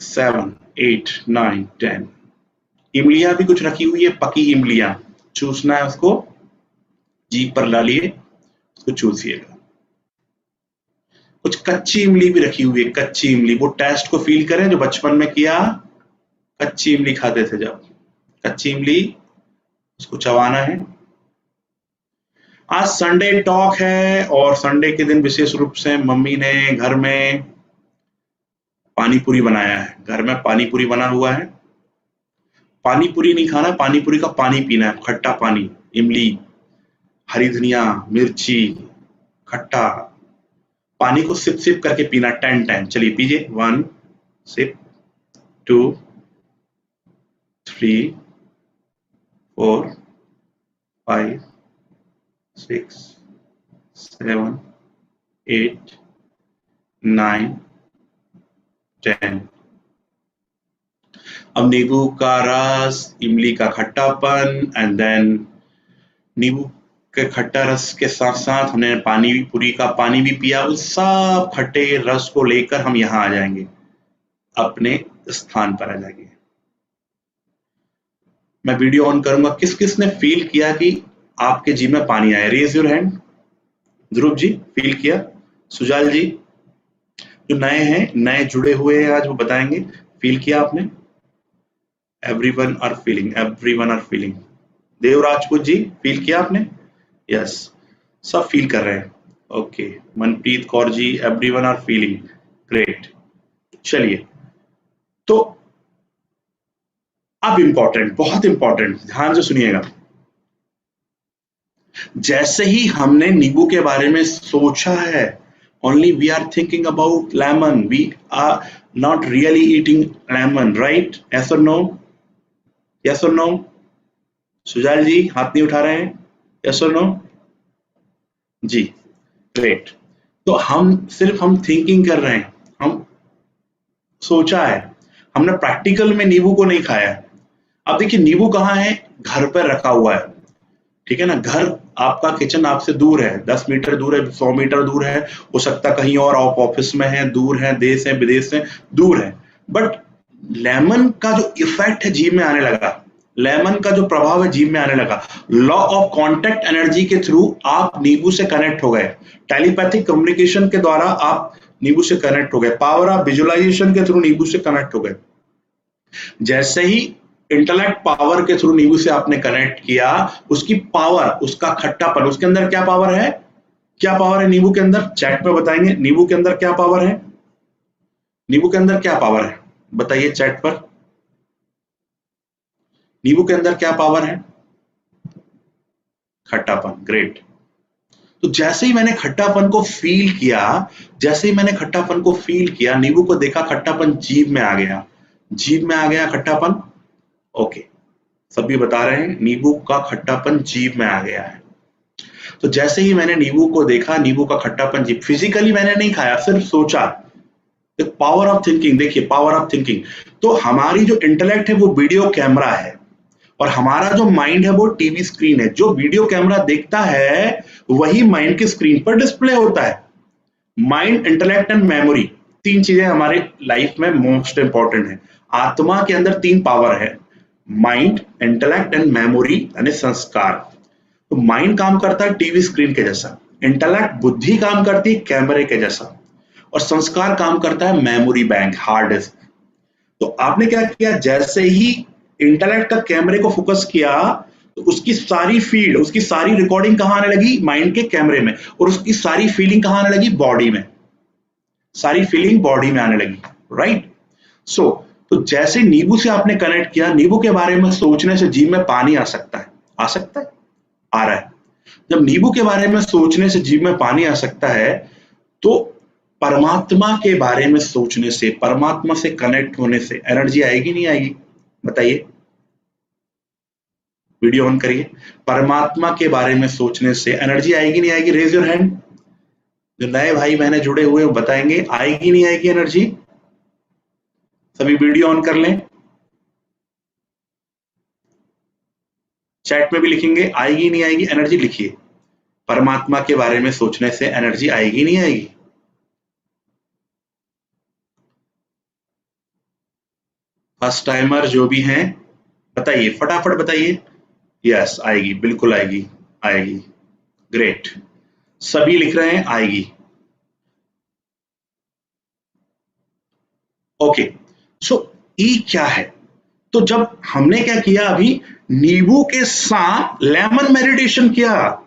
7 8 9 10। इमलियां भी कुछ रखी हुई है, पकी इमलियां चूसना है, उसको जीभ पर डालिए, उसको चूसिएगा। कुछ कच्ची इमली भी रखी हुई है, कच्ची इमली, वो टेस्ट को फील करें जो बचपन में किया, कच्ची इमली खाते थे जब, कच्ची इमली उसको चबाना है। आज संडे टॉक है और संडे के दिन विशेष रूप से मम्मी ने घर में पानी पूरी बनाया है। घर में पानी पूरी बना हुआ है। पानी पूरी नहीं खाना, पानी पूरी का पानी पीना है, खट्टा पानी, इमली, हरी धनिया, मिर्ची, खट्टा पानी को सिप सिप करके पीना 10 टाइम। चलिए पीजिए। 1 सिप, 2 3 4 5 6 7 8 9 10। अब नींबू का रस, इमली का खट्टापन एंड देन नींबू के खट्टा रस के साथ साथ हमने पानी पूरी का पानी भी पिया। उस सब खट्टे रस को लेकर हम यहाँ आ जाएंगे, अपने स्थान पर आ जाएंगे। मैं वीडियो ऑन करूंगा। किस किस ने फील किया कि आपके जीभ में पानी आया? Raise your hand. Dhruv ji feel किया, सुजाल जी, जो नए हैं, नए जुड़े हुए हैं आज, वो बताएंगे फील किया आपने? Everyone are feeling, everyone are feeling. Dev Rajput ji feel किया आपने? यस, सब फील कर रहे हैं। Okay, Manpreet Kaur ji, everyone are feeling, great. चलिए, तो अब इंपॉर्टेंट, बहुत इंपॉर्टेंट, ध्यान से सुनिएगा। जैसे ही हमने नींबू के बारे में सोचा है, only we are thinking about lemon, we are not really eating lemon, right? Yes or no? Yes or no? Sujal जी हाथ नहीं उठा रहे हैं, yes or no? जी, ग्रेट। तो हम थिंकिंग कर रहे हैं, हम सोचा है, हमने प्रैक्टिकल में नींबू को नहीं खाया है। अब देखिए नींबू कहाँ है? घर पर रखा हुआ है, ठीक है ना। घर, आपका किचन आपसे दूर है, 10 मीटर दूर है, 100 मीटर दूर है, हो सकता कहीं और आप ऑफिस में है, दूर है, देश है, विदेश है, दूर है। बट लेमन का जो इफेक्ट है जीभ में आने लगा, लेमन का जो प्रभाव है जीभ में आने लगा। लॉ ऑफ कॉन्टैक्ट एनर्जी के थ्रू आप नींबू से कनेक्ट हो गए, टेलीपैथिक कम्युनिकेशन के द्वारा आप नींबू से कनेक्ट हो गए, पावर ऑफ विजुअलाइजेशन के थ्रू नींबू से कनेक्ट हो गए। जैसे ही इंटेलेक्ट पावर के थ्रू नींबू से आपने कनेक्ट किया, उसकी पावर, उसका खट्टापन, उसके अंदर क्या पावर है? क्या पावर है नींबू के अंदर? चैट में बताएंगे नींबू के अंदर क्या पावर है? नींबू के अंदर क्या पावर है? बताइए चैट पर, नींबू के अंदर क्या पावर है? खट्टापन, ग्रेट। तो जैसे ही मैंने खट्टापन को फील किया, जैसे ही मैंने खट्टापन को फील किया, नींबू को देखा, खट्टापन जीभ में आ गया, जीभ में आ गया खट्टापन। ओके, सभी बता रहे हैं नींबू का खट्टापन जीभ में आ गया है। तो जैसे ही मैंने नींबू को देखा, नींबू का खट्टापन जीभ, फिजिकली मैंने नहीं खाया, सिर्फ सोचा। पावर ऑफ थिंकिंग, देखिए पावर ऑफ थिंकिंग। तो हमारी जो इंटेलेक्ट है वो वीडियो कैमरा है और हमारा जो माइंड है वो टीवी स्क्रीन है। जो वीडियो कैमरा देखता है वही माइंड की स्क्रीन पर डिस्प्ले होता है। माइंड, इंटेलेक्ट एंड मेमोरी, तीन चीजें हमारे लाइफ में मोस्ट इंपॉर्टेंट है। आत्मा के अंदर 3 पावर है, माइंड, इंटेलेक्ट एंड मेमोरी यानी संस्कार। तो माइंड काम करता है टीवी स्क्रीन के जैसा, इंटेलेक्ट बुद्धि काम करती है कैमरे के जैसा, और संस्कार काम करता है मेमोरी बैंक, हार्ड डिस्क। तो आपने क्या किया? जैसे ही इंटेलेक्ट का कैमरे को फोकस किया तो उसकी सारी फील्ड, उसकी सारी रिकॉर्डिंग कहां आने लगी? माइंड के कैमरे में। और उसकी सारी फीलिंग कहां आने लगी? बॉडी में। सारी फीलिंग बॉडी में आने लगी, राइट? तो जैसे नींबू से आपने कनेक्ट किया, नींबू के बारे में सोचने से जीभ में पानी आ सकता है। आ सकता है? आ रहा है। जब नींबू के बारे में सोचने से जीभ में पानी आ सकता है, तो परमात्मा के बारे में सोचने से, परमात्मा से कनेक्ट होने से एनर्जी आएगी नहीं आएगी? बताइए, वीडियो ऑन करिए। परमात्मा के बारे में सोचने से एनर्जी आएगी नहीं आएगी? Raise your hand. जो नए भाई बहने जुड़े हुए हैं बताएंगे, आएगी नहीं आएगी एनर्जी? सभी वीडियो ऑन कर लें। चैट में भी लिखेंगे, आएगी नहीं आएगी एनर्जी लिखिए। परमात्मा के बारे में सोचने से एनर्जी आएगी नहीं आएगी? फर्स्ट टाइमर जो भी हैं बताइए, फटाफट बताइए। यस आएगी, बिल्कुल आएगी, आएगी। ग्रेट, सभी लिख रहे हैं आएगी। ओके, सो ई क्या है? तो जब हमने क्या किया अभी, नींबू के साथ लेमन मेडिटेशन किया।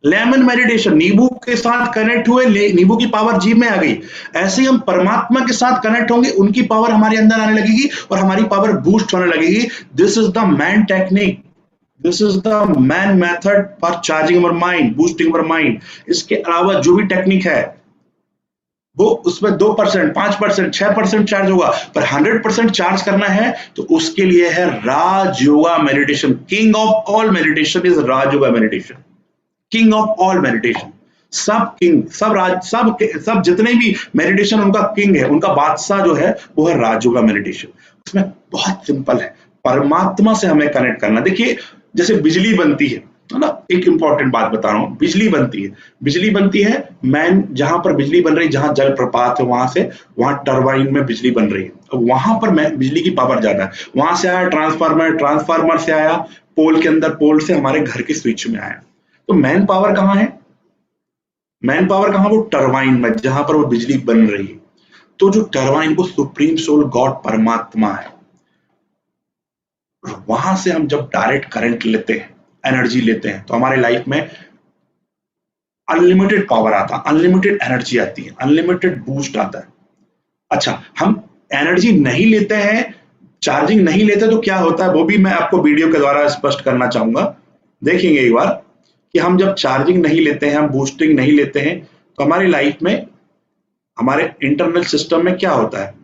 लेमन मेडिटेशन, नींबू के साथ कनेक्ट हुए, नींबू की पावर जीभ में आ गई। ऐसे ही हम परमात्मा के साथ कनेक्ट होंगे, उनकी पावर हमारे अंदर आने लगेगी और हमारी पावर बूस्ट होने लगेगी। This is the man technique, this is the main method for charging our mind, boosting our mind. इसके अलावा जो भी टेक्निक है वो उसमें 2%, 5%, 6% चार्ज होगा, पर 100% चार्ज करना है तो उसके लिए है Raj yoga meditation. King of all meditation is Raj yoga meditation, king of all meditation. सब किंग, सब राज, सब जितने भी मेडिटेशन उनका किंग है, उनका बादशाह जो है वो है राज योगा मेडिटेशन। उसमें बहुत सिंपल है, परमात्मा से हमें कनेक्ट करना। देखिए जैसे बिजली बनती है ना, एक इंपॉर्टेंट बात बता रहा हूं, बिजली बनती है, बिजली बनती है मैन, जहां पर बिजली बन रही है, जहां जल प्रपात है वहां से, वहां टरबाइन में बिजली बन रही है। अब वहां पर बिजली की पावर ज्यादा है, वहां से आया ट्रांसफार्मर, ट्रांसफार्मर से आया पोल के अंदर, पोल से हमारे घर के स्विच में आया। तो मैन पावर कहां है? मैन पावर कहां? वो टरबाइन में, जहां पर वो बिजली बन रही है। तो जो टरबाइन, वो सुप्रीम सोल गॉड परमात्मा है। वहां से हम जब डायरेक्ट करंट लेते हैं, एनर्जी लेते हैं, तो हमारे लाइफ में अनलिमिटेड पावर आता है, अनलिमिटेड एनर्जी आती है, अनलिमिटेड बूस्ट आता है। अच्छा, हम एनर्जी नहीं लेते हैं, चार्जिंग नहीं लेते तो क्या होता है, वो भी मैं आपको वीडियो के द्वारा स्पष्ट करना चाहूंगा। देखेंगे एक बार कि हम जब चार्जिंग नहीं लेते हैं, हम बूस्टिंग नहीं लेते हैं, तो हमारी लाइफ में, हमारे इंटरनल सिस्टम में क्या होता है,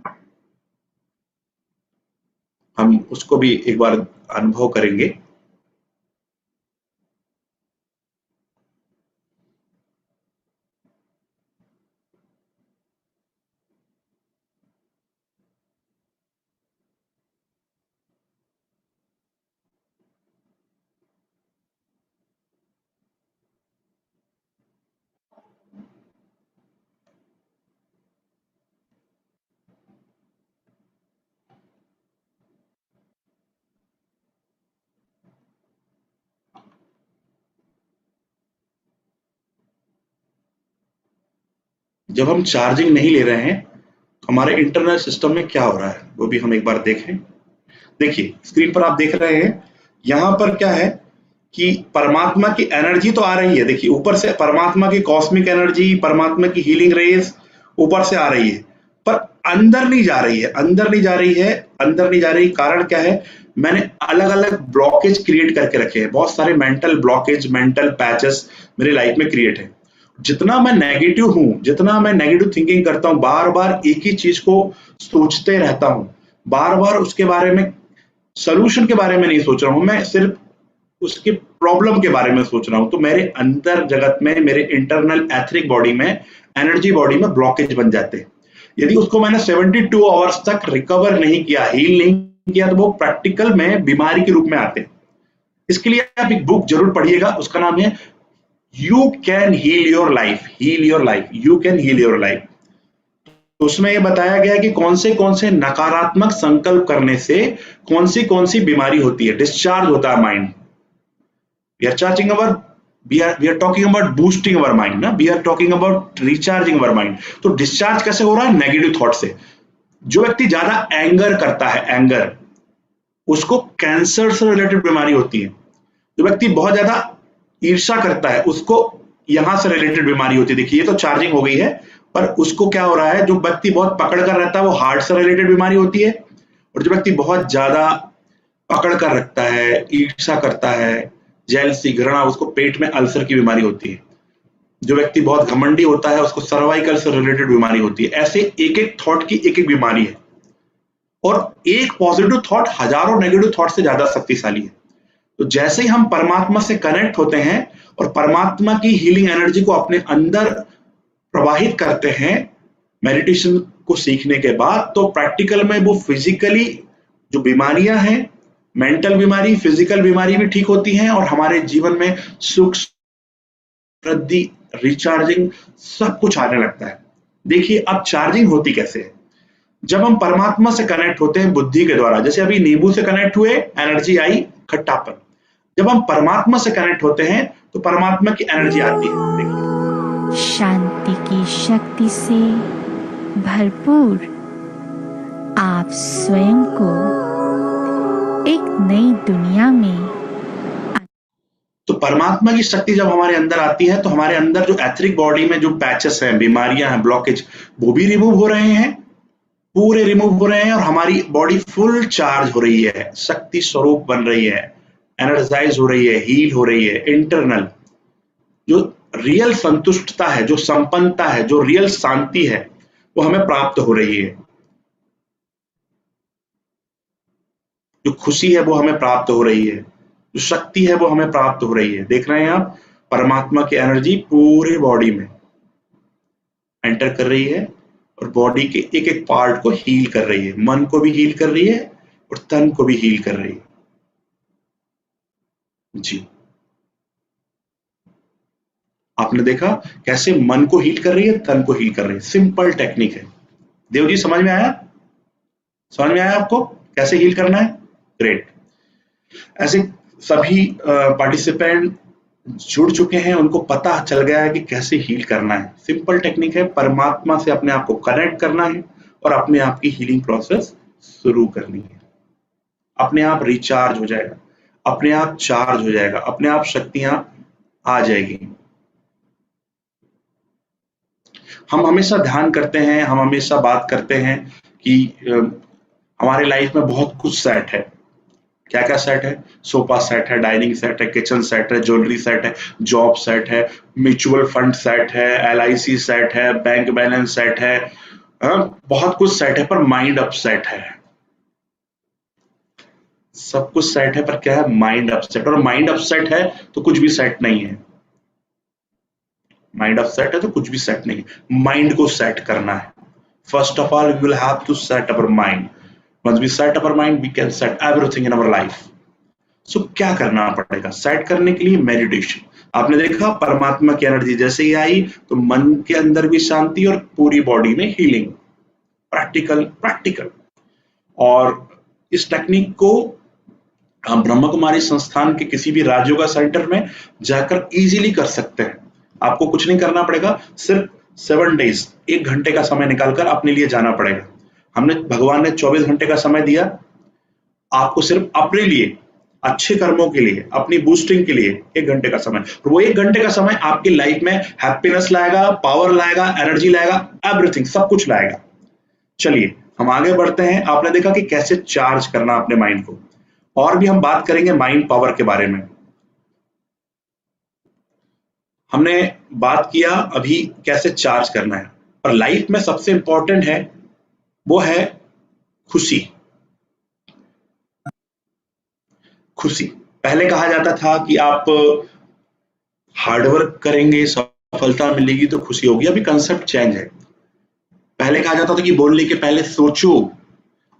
हम उसको भी एक बार अनुभव करेंगे। जब हम चार्जिंग नहीं ले रहे हैं तो हमारे इंटरनल सिस्टम में क्या हो रहा है, वो भी हम एक बार देखें। देखिए स्क्रीन पर आप देख रहे हैं, यहां पर क्या है कि परमात्मा की एनर्जी तो आ रही है। देखिए ऊपर से परमात्मा की कॉस्मिक एनर्जी, परमात्मा की हीलिंग रेस ऊपर से आ रही है, पर अंदर नहीं जा रही है, अंदर नहीं जा रही है, अंदर नहीं जा रही। कारण क्या है? मैंने अलग अलग ब्लॉकेज क्रिएट करके रखे हैं, बहुत सारे मेंटल ब्लॉकेज, मेंटल पैचेस मेरे लाइफ में क्रिएट है। जितना मैं नेगेटिव हूं, जितना मैं नेगेटिव थिंकिंग करता हूं, बार बार एक ही चीज को सोचते रहता हूं, बार बार उसके बारे में, सोल्यूशन के बारे में नहीं सोच रहा हूं, मैं सिर्फ उसके प्रॉब्लम के बारे में सोच रहा हूं, तो मेरे अंदर जगत में, मेरे इंटरनल एथरिक बॉडी में, एनर्जी बॉडी में ब्लॉकेज बन जाते हैं। यदि उसको मैंने 72 आवर्स तक रिकवर नहीं किया, हील नहीं किया, तो वो प्रैक्टिकल में बीमारी के रूप में आते हैं। इसके लिए आप एक बुक जरूर पढ़िएगा, उसका नाम है you can heal your life, heal your life, you can heal your life. तो उसमें यह बताया गया कि कौन से नकारात्मक संकल्प करने से कौन सी बीमारी होती है, डिस्चार्ज होता है mind. We are charging our, we are talking about boosting our mind ना, we are talking about recharging our mind। तो डिस्चार्ज कैसे हो रहा है? नेगेटिव थॉट से। जो व्यक्ति ज्यादा एंगर करता है, एंगर, उसको कैंसर से रिलेटेड बीमारी होती है। जो व्यक्ति बहुत ज्यादा ईर्ष्या करता है, उसको यहां से रिलेटेड बीमारी होती है। देखिए ये तो चार्जिंग हो गई है, पर उसको क्या हो रहा है, जो व्यक्ति बहुत पकड़ कर रहता है वो हार्ट से रिलेटेड बीमारी होती है, और जो व्यक्ति बहुत ज्यादा पकड़ कर रखता है, ईर्ष्या करता है, जेलसी, घृणा, उसको पेट में अल्सर की बीमारी होती है। जो व्यक्ति बहुत घमंडी होता है उसको सर्वाइकल से रिलेटेड बीमारी होती है। ऐसे एक एक थॉट की एक एक बीमारी है, और एक पॉजिटिव थॉट हजारों नेगेटिव थॉट से ज्यादा शक्तिशाली है। तो जैसे ही हम परमात्मा से कनेक्ट होते हैं और परमात्मा की हीलिंग एनर्जी को अपने अंदर प्रवाहित करते हैं, मेडिटेशन को सीखने के बाद तो प्रैक्टिकल में वो फिजिकली जो बीमारियां हैं, मेंटल बीमारी, फिजिकल बीमारी भी ठीक होती हैं और हमारे जीवन में सुख, वृद्धि, रिचार्जिंग सब कुछ आने लगता है। देखिए अब चार्जिंग होती कैसे है? जब हम परमात्मा से कनेक्ट होते हैं बुद्धि के द्वारा, जैसे अभी नींबू से कनेक्ट हुए, एनर्जी आई, खट्टापन। जब हम परमात्मा से कनेक्ट होते हैं तो परमात्मा की एनर्जी आती है। देखिए शांति की शक्ति से भरपूर आप स्वयं को एक नई दुनिया में। तो परमात्मा की शक्ति जब हमारे अंदर आती है तो हमारे अंदर जो एथरिक बॉडी में जो पैचेस हैं, बीमारियां हैं, ब्लॉकेज, वो भी रिमूव हो रहे हैं, पूरे रिमूव हो रहे हैं और हमारी बॉडी फुल चार्ज हो रही है, शक्ति स्वरूप बन रही है, एनर्जाइज हो रही है, हील हो रही है। इंटरनल जो रियल संतुष्टता है, जो संपन्नता है, जो रियल शांति है, वो हमें प्राप्त हो रही है। जो खुशी है वो हमें प्राप्त हो रही है, जो शक्ति है वो हमें प्राप्त हो रही है। देख रहे हैं आप, परमात्मा की एनर्जी पूरे बॉडी में एंटर कर रही है और बॉडी के एक एक पार्ट को हील कर रही है, मन को भी हील कर रही है और तन को भी हील कर रही है। जी, आपने देखा कैसे मन को हील कर रही है, तन को हील कर रही है। सिंपल टेक्निक है। देव जी समझ में आया? समझ में आया आपको कैसे हील करना है? ग्रेट। ऐसे सभी पार्टिसिपेंट जुड़ चुके हैं, उनको पता चल गया है कि कैसे हील करना है। सिंपल टेक्निक है, परमात्मा से अपने आप को कनेक्ट करना है और अपने आप की हीलिंग प्रोसेस शुरू करनी है। अपने आप रिचार्ज हो जाएगा, अपने आप चार्ज हो जाएगा, अपने आप शक्तियां आ जाएगी। हम हमेशा ध्यान करते हैं, हम हमेशा बात करते हैं कि हमारे लाइफ में बहुत कुछ सेट है। क्या क्या सेट है? सोफा सेट है, डाइनिंग सेट है, किचन सेट है, ज्वेलरी सेट है, जॉब सेट है, म्यूचुअल फंड सेट है, LIC सेट है, बैंक बैलेंस सेट है, बहुत कुछ सेट है, पर माइंड अपसेट है। सब कुछ सेट है पर क्या है? Mind upset. और माइंड अपसेट है तो कुछ भी सेट नहीं है। माइंड अपसेट है तो कुछ भी सेट नहीं है। माइंड को सेट करना है। First of all we will have to set our mind. Once we set up our mind, we can set everything in our life. So क्या करना पड़ेगा सेट करने के लिए? मेडिटेशन। आपने देखा परमात्मा की एनर्जी जैसे ही आई तो मन के अंदर भी शांति और पूरी बॉडी में हीलिंग। प्रैक्टिकल। और इस टेक्निक को हम ब्रह्म कुमारी संस्थान के किसी भी राजयोगा सेंटर में जाकर इजीली कर सकते हैं। आपको कुछ नहीं करना पड़ेगा, सिर्फ 7 डेज 1 घंटे का समय निकालकर अपने लिए जाना पड़ेगा। हमने भगवान ने 24 घंटे का समय दिया, आपको सिर्फ अपने लिए, अच्छे कर्मों के लिए, अपनी बूस्टिंग के लिए 1 घंटे का समय। और वो 1 घंटे का समय आपकी लाइफ में हैप्पीनेस लाएगा, पावर लाएगा, एनर्जी लाएगा, एवरीथिंग, सब कुछ लाएगा। चलिए हम आगे बढ़ते हैं। आपने देखा कि कैसे चार्ज करना अपने माइंड को, और भी हम बात करेंगे माइंड पावर के बारे में। हमने बात किया अभी कैसे चार्ज करना है, पर लाइफ में सबसे इंपॉर्टेंट है वो है खुशी। खुशी पहले कहा जाता था कि आप हार्डवर्क करेंगे सफलता मिलेगी तो खुशी होगी। अभी कंसेप्ट चेंज है। पहले कहा जाता था कि बोलने के पहले सोचो,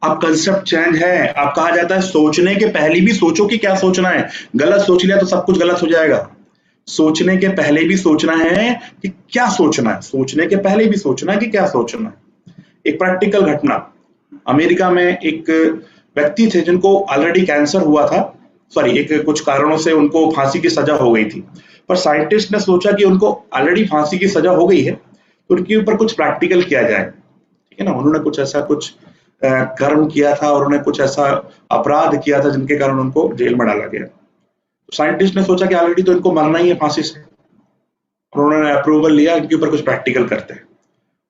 अब कंसेप्ट चेंज है। अब कहा जाता है सोचने के पहले भी सोचो कि क्या सोचना है। गलत सोच लिया तो सब कुछ गलत हो जाएगा। सोचने के पहले भी सोचना है कि क्या सोचना है। सोचने के पहले भी सोचना है कि क्या सोचना है। एक प्रैक्टिकल घटना, अमेरिका में एक व्यक्ति थे जिनको ऑलरेडी कैंसर हुआ था, एक कुछ कारणों से उनको फांसी की सजा हो गई थी। पर साइंटिस्ट ने सोचा कि उनको ऑलरेडी फांसी की सजा हो गई है तो उनके ऊपर कुछ प्रैक्टिकल किया जाए। ठीक है ना। उन्होंने कुछ ऐसा कुछ कर्म किया था और उन्होंने कुछ ऐसा अपराध किया था जिनके कारण उनको जेल में डाला गया। साइंटिस्ट ने सोचा कि ऑलरेडी तो इनको मरना ही है फांसी से, उन्होंने अप्रूवल लिया इनके ऊपर कुछ प्रैक्टिकल करते हैं।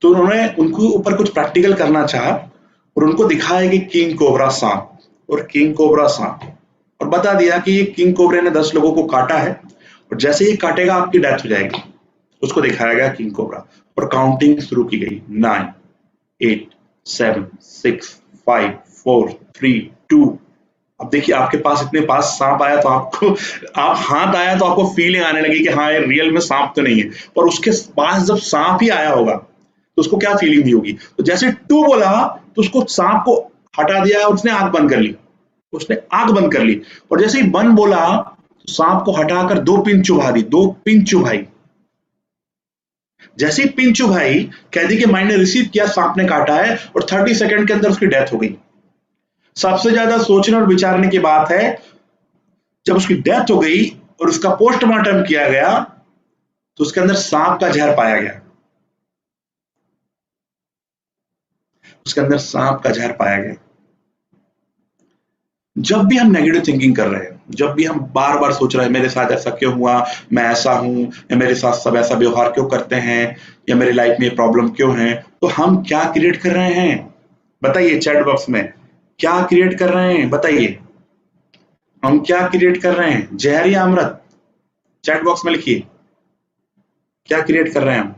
तो उन्होंने उनको ऊपर कुछ प्रैक्टिकल करना चाहा और उनको दिखाया कि किंग कोबरा सांप और किंग कोबरा सांप, और बता दिया कि ये किंग कोबरे ने 10 लोगों को काटा है और जैसे ये काटेगा आपकी डेथ हो जाएगी। उसको दिखाया गया किंग कोबरा और काउंटिंग शुरू की गई। 9, 8, 7, 6, 5, 4, 3, 2। अब देखिए आपके पास इतने पास सांप आया तो आप हाथ आया तो आपको फीलिंग आने लगी कि हाँ ये रियल में सांप तो नहीं है, पर उसके पास जब सांप ही आया होगा तो उसको क्या फीलिंग दी होगी। तो जैसे टू बोला तो उसको सांप को हटा दिया, उसने आंख बंद कर ली, उसने आंख बंद कर ली। और जैसे ही वन बोला तो सांप को हटाकर 2 पिन चुभा दी, 2 पिन चुभाई। जैसे ही पिन चुभाई, कैदी के माइंड ने रिसीव किया सांप ने काटा है, और 30 सेकंड के अंदर उसकी डेथ हो गई। सबसे ज्यादा सोचने और विचारने की बात है, जब उसकी डेथ हो गई और उसका पोस्टमार्टम किया गया तो उसके अंदर सांप का जहर पाया गया, उसके अंदर सांप का जहर पाया गया। जब भी हम नेगेटिव थिंकिंग कर रहे हैं, जब भी हम बार बार सोच रहे हैं मेरे साथ ऐसा क्यों हुआ, मैं ऐसा हूं, या मेरे साथ सब ऐसा व्यवहार क्यों करते हैं, या मेरी लाइफ में ये प्रॉब्लम क्यों है, तो हम क्या क्रिएट कर रहे हैं बताइए। चैट बॉक्स में क्या क्रिएट कर रहे हैं बताइए, हम क्या क्रिएट कर रहे हैं, जहर या अमृत? चैट बॉक्स में लिखिए, क्या क्रिएट कर रहे हैं हम?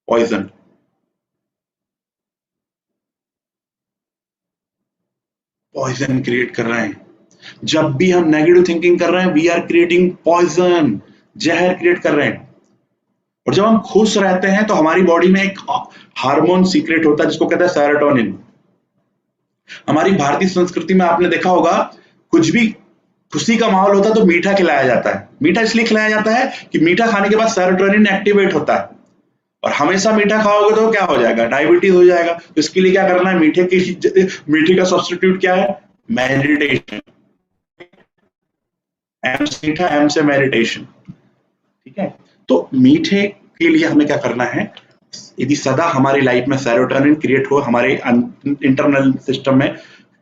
पॉइजन। पॉइजन क्रिएट कर रहे हैं। जब भी हम नेगेटिव थिंकिंग कर रहे हैं, वी आर क्रिएटिंग पॉइजन, जहर क्रिएट कर रहे हैं। और जब हम खुश रहते हैं तो हमारी बॉडी में एक हार्मोन सीक्रेट होता है जिसको कहते हैं सेरोटोनिन। हमारी भारतीय संस्कृति में आपने देखा होगा, कुछ भी खुशी का माहौल होता है तो मीठा खिलाया जाता है। मीठा इसलिए खिलाया जाता है कि मीठा खाने के बाद सेरोटोनिन एक्टिवेट होता है, और हमेशा मीठा खाओगे तो क्या हो जाएगा, डायबिटीज हो जाएगा। तो इसके लिए क्या करना है, मीठे का सब्स्टिट्यूट क्या है, मेडिटेशन। एम से मीठा, एम से मेडिटेशन, ठीक है। तो मीठे के लिए हमें क्या करना है, यदि सदा हमारी लाइफ में सेरोटोनिन क्रिएट हो, हमारे इंटरनल सिस्टम में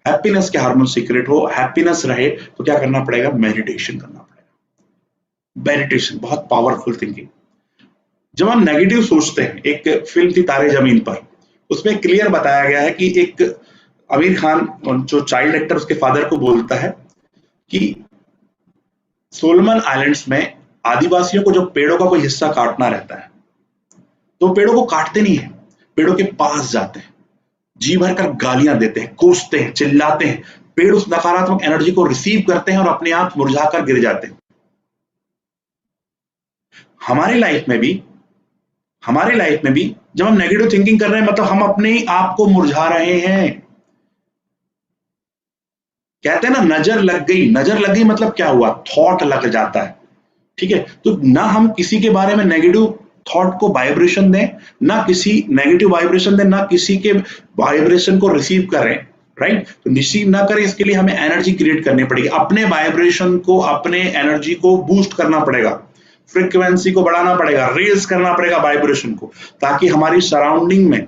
हैप्पीनेस के हार्मोन सीक्रेट हो, हैप्पीनेस रहे, तो क्या करना पड़ेगा, मेडिटेशन करना पड़ेगा। मेडिटेशन बहुत पावरफुल थिंकिंग। जब हम नेगेटिव सोचते हैं, एक फिल्म थी तारे जमीन पर, उसमें क्लियर बताया गया है कि एक आमिर खान जो चाइल्ड एक्टर उसके फादर को बोलता है कि सोलोमन आइलैंड्स में आदिवासियों को जब पेड़ों का कोई हिस्सा काटना रहता है तो पेड़ों को काटते नहीं है, पेड़ों के पास जाते हैं, जी भर कर गालियां देते हैं, कोसते हैं, चिल्लाते हैं। पेड़ उस नकारात्मक एनर्जी को रिसीव करते हैं और अपने आप मुरझाकर गिर जाते हैं। हमारी लाइफ में भी जब हम नेगेटिव थिंकिंग कर रहे हैं, मतलब हम अपने आप को मुरझा रहे हैं। कहते हैं ना, नजर लग गई मतलब क्या हुआ, थॉट लग जाता है, ठीक है। तो ना हम किसी के बारे में नेगेटिव थॉट को वाइब्रेशन दें, ना किसी नेगेटिव वाइब्रेशन दें, ना किसी के वाइब्रेशन को रिसीव करें, राइट। तो रिसीव ना करें, इसके लिए हमें एनर्जी क्रिएट करनी पड़ेगी, अपने वाइब्रेशन को, अपने एनर्जी को बूस्ट करना पड़ेगा, फ्रीक्वेंसी को बढ़ाना पड़ेगा, रेज करना पड़ेगा वाइब्रेशन को, ताकि हमारी सराउंडिंग में,